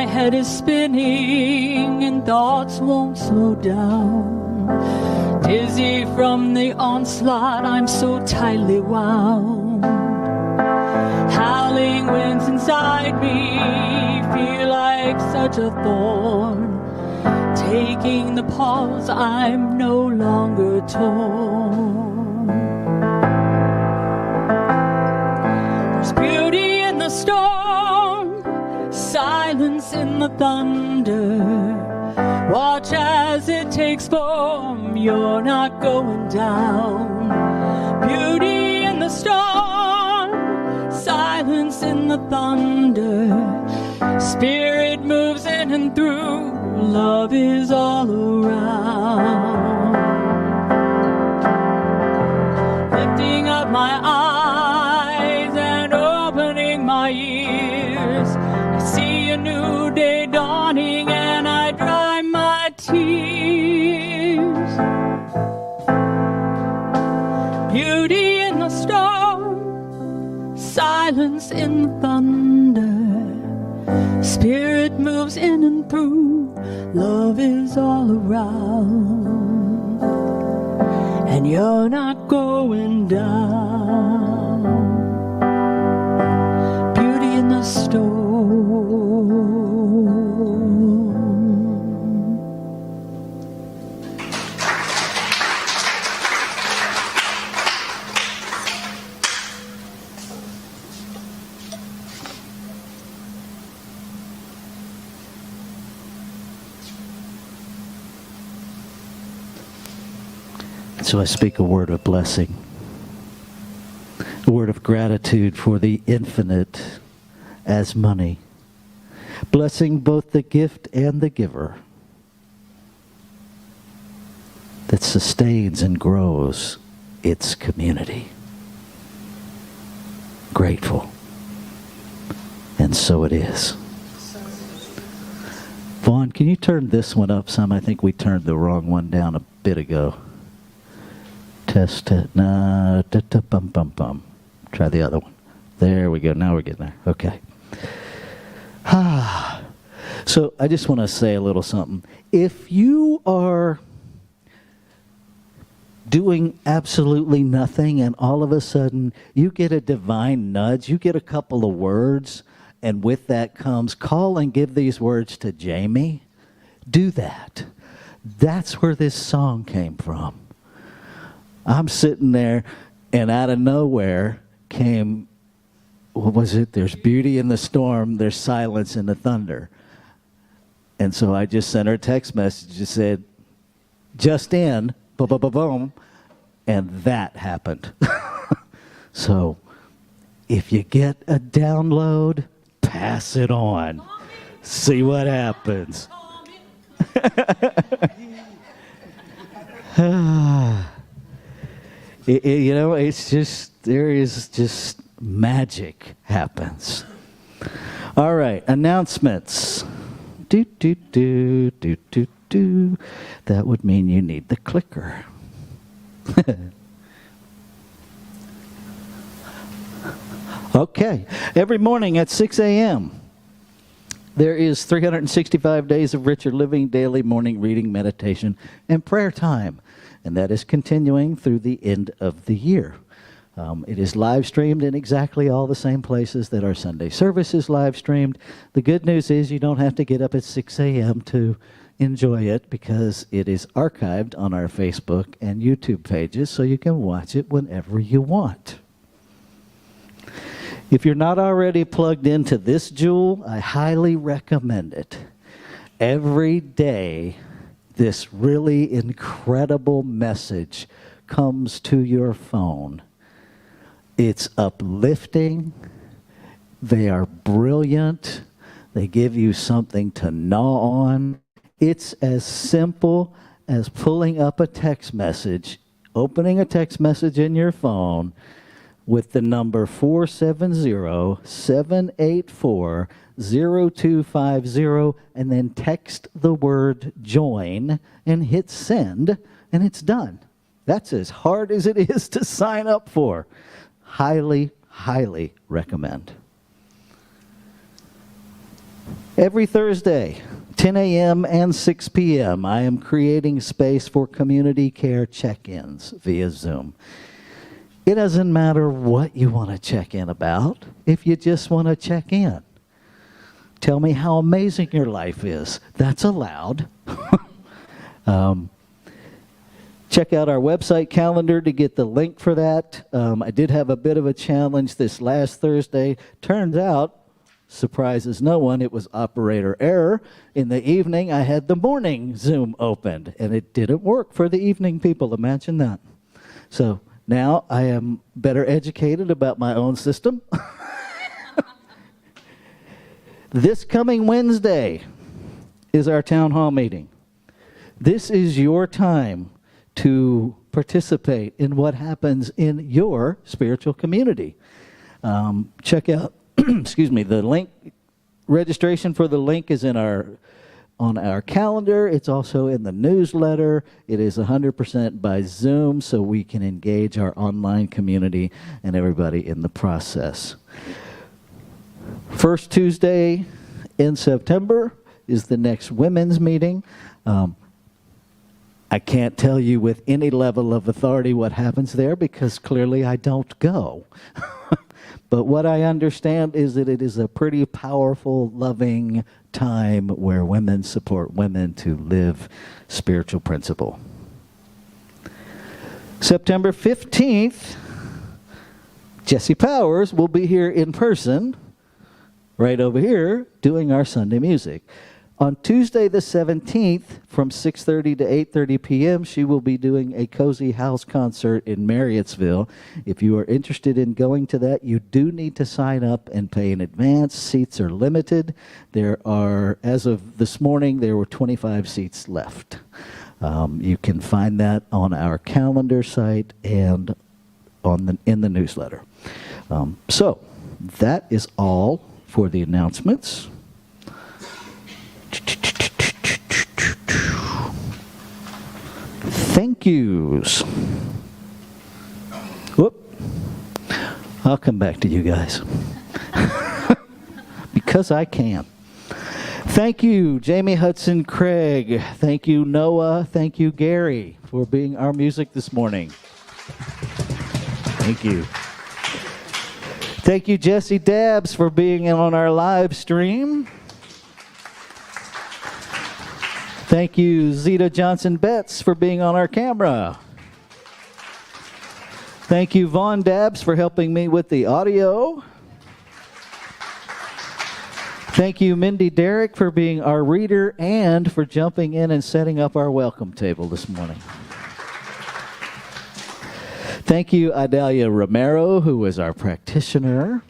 Head is spinning and thoughts won't slow down. Dizzy from the onslaught, I'm so tightly wound. Howling winds inside me feel like such a thorn. Taking the pause, I'm no longer torn. There's beauty in the storm, silence in the thunder. Watch as it takes form, you're not going down. Beauty in the storm, silence in the thunder. Spirit moves in and through, love is all around. Lifting up my eyes and opening my ears, see a new day dawning and I dry my tears. Beauty in the storm, silence in the thunder. Spirit moves in and through, love is all around. And you're not going down. Beauty in the storm. So I speak a word of blessing, a word of gratitude for the infinite as money, blessing both the gift and the giver, that sustains and grows its community. Grateful. And so it is. Vaughn, can you turn this one up some? I think we turned the wrong one down a bit ago. Test it. Nah, bum bum bum. Try the other one. There we go. Now we're getting there. Okay. So I just want to say a little something. If you are doing absolutely nothing and all of a sudden you get a divine nudge, you get a couple of words, and with that comes call and give these words to Jami, do that. That's where this song came from. I'm sitting there, and out of nowhere came, what was it? There's beauty in the storm, there's silence in the thunder. And so I just sent her a text message that said, just in, boom, boom, boom, boom, and that happened. So if you get a download, pass it on. See what happens. You know, it's just, there is just magic happens. All right, announcements. Do, do, do, do, do, do. That would mean you need the clicker. Okay, every morning at 6 a.m., there is 365 days of richer living, daily morning reading, meditation, and prayer time. And that is continuing through the end of the year. It is live streamed in exactly all the same places that our Sunday service is live streamed. The good news is you don't have to get up at 6 a.m. to enjoy it, because it is archived on our Facebook and YouTube pages, so you can watch it whenever you want. If you're not already plugged into this jewel, I highly recommend it. Every day, this really incredible message comes to your phone. It's uplifting. They are brilliant. They give you something to gnaw on. It's as simple as pulling up a text message, opening a text message in your phone with the number 470-784-0250, and then text the word join and hit send, and it's done. That's as hard as it is to sign up for. Highly, highly recommend. Every Thursday, 10 a.m. and 6 p.m., I am creating space for community care check-ins via Zoom. It doesn't matter what you want to check in about, if you just want to check in. Tell me how amazing your life is. That's allowed. Check out our website calendar to get the link for that. I did have a bit of a challenge this last Thursday. Turns out, surprises no one, it was operator error. In the evening, I had the morning Zoom opened, and it didn't work for the evening people. Imagine that. So now I am better educated about my own system. This coming Wednesday is our town hall meeting. This is your time to participate in what happens in your spiritual community. Check out, excuse me, the link. Registration for the link is on our calendar. It's also in the newsletter. It is 100% by Zoom, so we can engage our online community and everybody in the process. First Tuesday in September is the next women's meeting. I can't tell you with any level of authority what happens there, because clearly I don't go. But what I understand is that it is a pretty powerful, loving time where women support women to live spiritual principle. September 15th, Jesse Powers will be here in person, right over here, doing our Sunday music. On Tuesday the 17th, from 6:30 to 8:30 p.m., she will be doing a Cozy House concert in Marriottsville. If you are interested in going to that, you do need to sign up and pay in advance. Seats are limited. There are, as of this morning, there were 25 seats left. You can find that on our calendar site and in the newsletter. So that is all for the announcements. Thank yous. Whoop. I'll come back to you guys. Because I can. Thank you, Jami Hudson Craig. Thank you, Noah. Thank you, Gary, for being our music this morning. Thank you. Thank you, Jesse Dabbs, for being on our live stream. Thank you, Zeta Johnson-Betts, for being on our camera. Thank you, Vaughn Dabbs, for helping me with the audio. Thank you, Mindy Derrick, for being our reader and for jumping in and setting up our welcome table this morning. Thank you, Idalia Romero, who is our practitioner.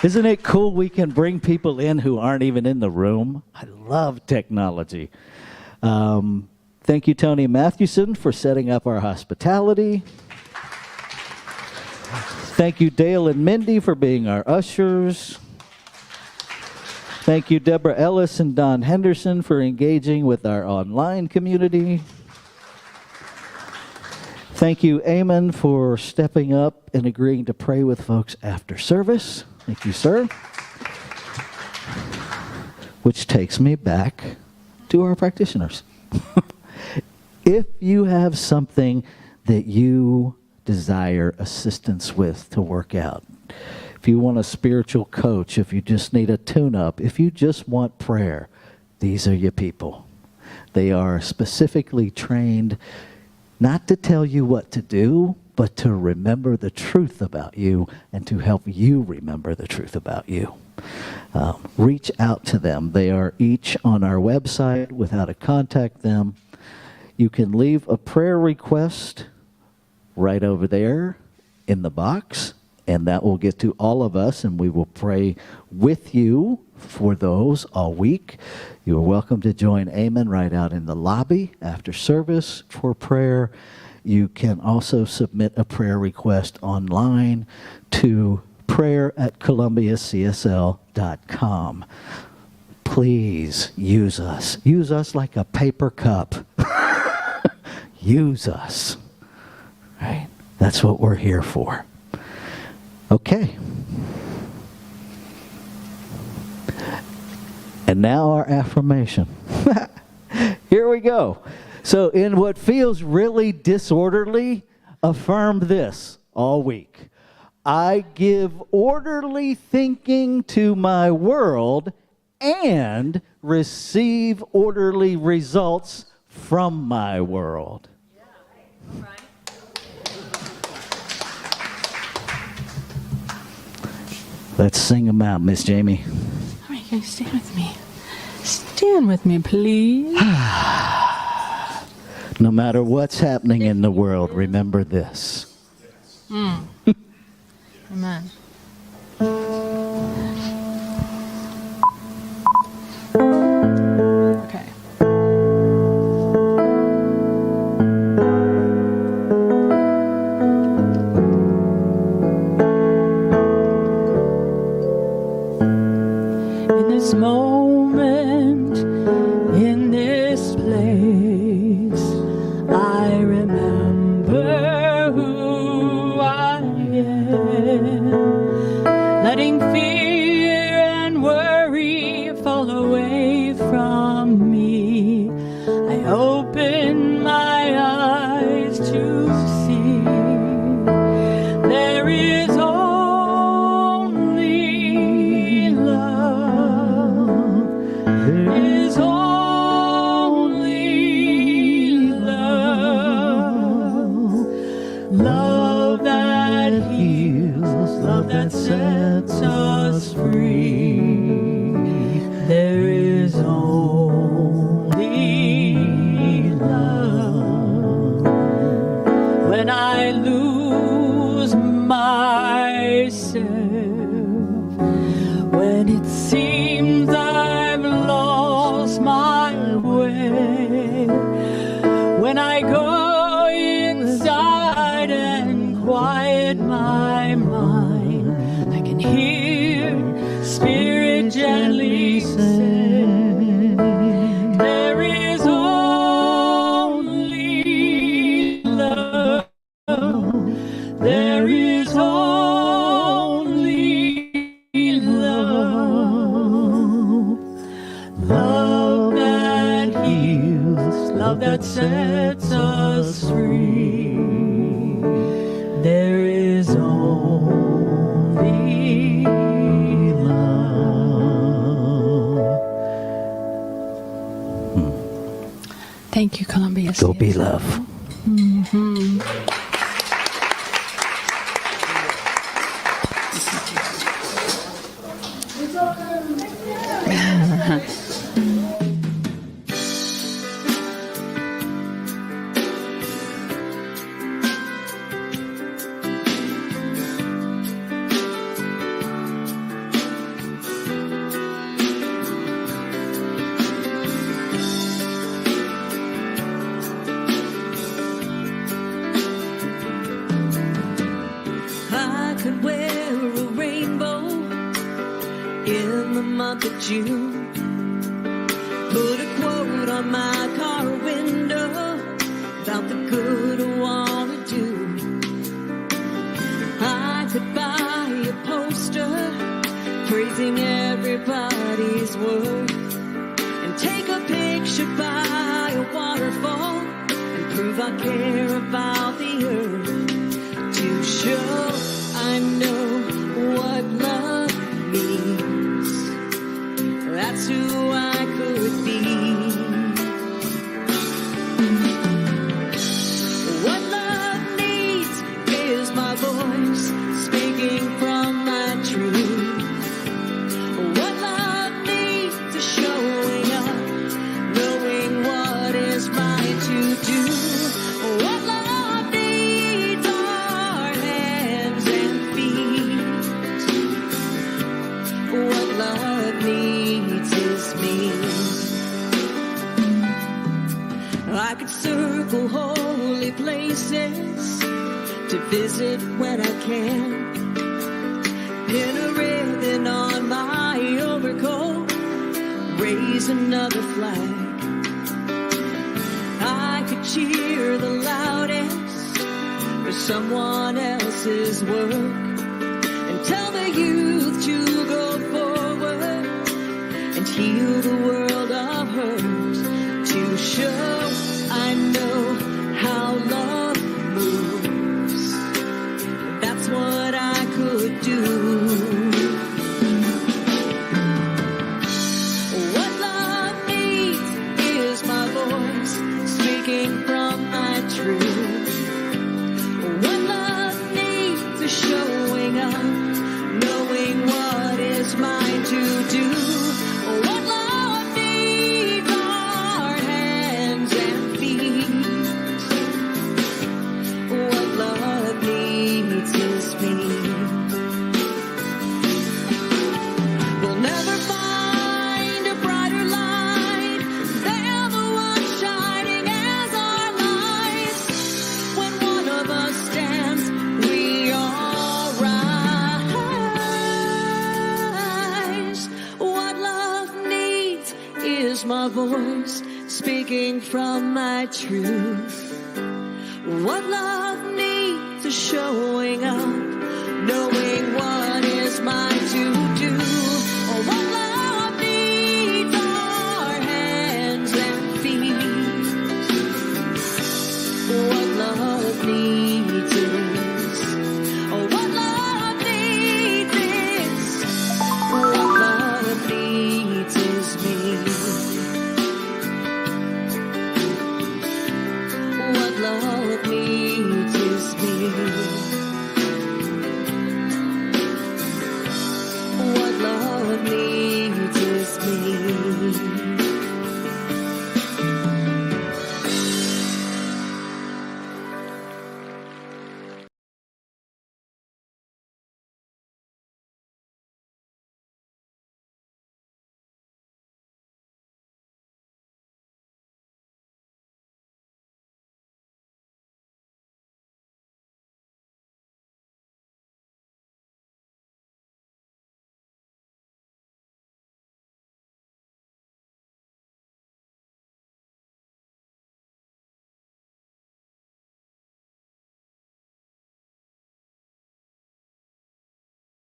Isn't it cool we can bring people in who aren't even in the room? I love technology. Thank you, Tony Mathewson, for setting up our hospitality. Thank you, Dale and Mindy, for being our ushers. Thank you, Deborah Ellis and Don Henderson, for engaging with our online community. Thank you, Eamon, for stepping up and agreeing to pray with folks after service. Thank you, sir. Which takes me back to our practitioners. If you have something that you desire assistance with to work out, if you want a spiritual coach, if you just need a tune-up, if you just want prayer, these are your people. They are specifically trained not to tell you what to do, but to remember the truth about you and to help you remember the truth about you. Reach out to them. They are each on our website with how to contact them. You can leave a prayer request right over there in the box, and that will get to all of us, and we will pray with you for those all week. You are welcome to join Eamon right out in the lobby after service for prayer. You can also submit a prayer request online to prayer@columbiacsl.com. Please use us. Use us like a paper cup. Use us. Right? That's what we're here for. Okay. And now our affirmation. Here we go. So in what feels really disorderly, affirm this all week. I give orderly thinking to my world and receive orderly results from my world. Let's sing them out, Miss Jami. All right, can you stand with me? Stand with me, please. No matter what's happening in the world, remember this. Amen. Okay. In this moment, in this place, I remember who I am. Letting fear and worry fall away from me, I open my eyes to see there is only love. There is only love. Love that heals, love that sets us free. There is only love. When I lose myself, when it seems I've lost my way, when I go inside and quiet my mind, I can hear Spirit gently say, there is only love. There is only love. Love that heals, love that sets us free. There is only love. Thank you, Columbia. Go be CSL. love. I could wear a rainbow in the month of June. Put a quote on my car window about the good I want to do. I could buy a poster praising everybody's work and take a picture by a waterfall and prove I care about the earth. To show I know what love means. That's who I could be. What love needs is my voice speaking from my truth. What love needs is showing up, knowing what is mine to do. What love needs are hands and feet. What love needs is me. I could circle holy places to visit when I can. Pin a ribbon on my overcoat, raise another flag. I could cheer the loudest for someone else's work and tell the youth to go forward and heal the world of hurt. To show I know how love moves. That's what I could do. What love needs is my voice speaking from my truth. What love needs is showing up, knowing what is mine to do. What love needs are hands and feet. What love needs is me. We'll never find a brighter light than the one shining as our lights. When one of us stands, we all rise. What love needs is my voice speaking from my truth. What love needs is showing up, knowing what is mine to do. What love needs are hands and feet. What love needs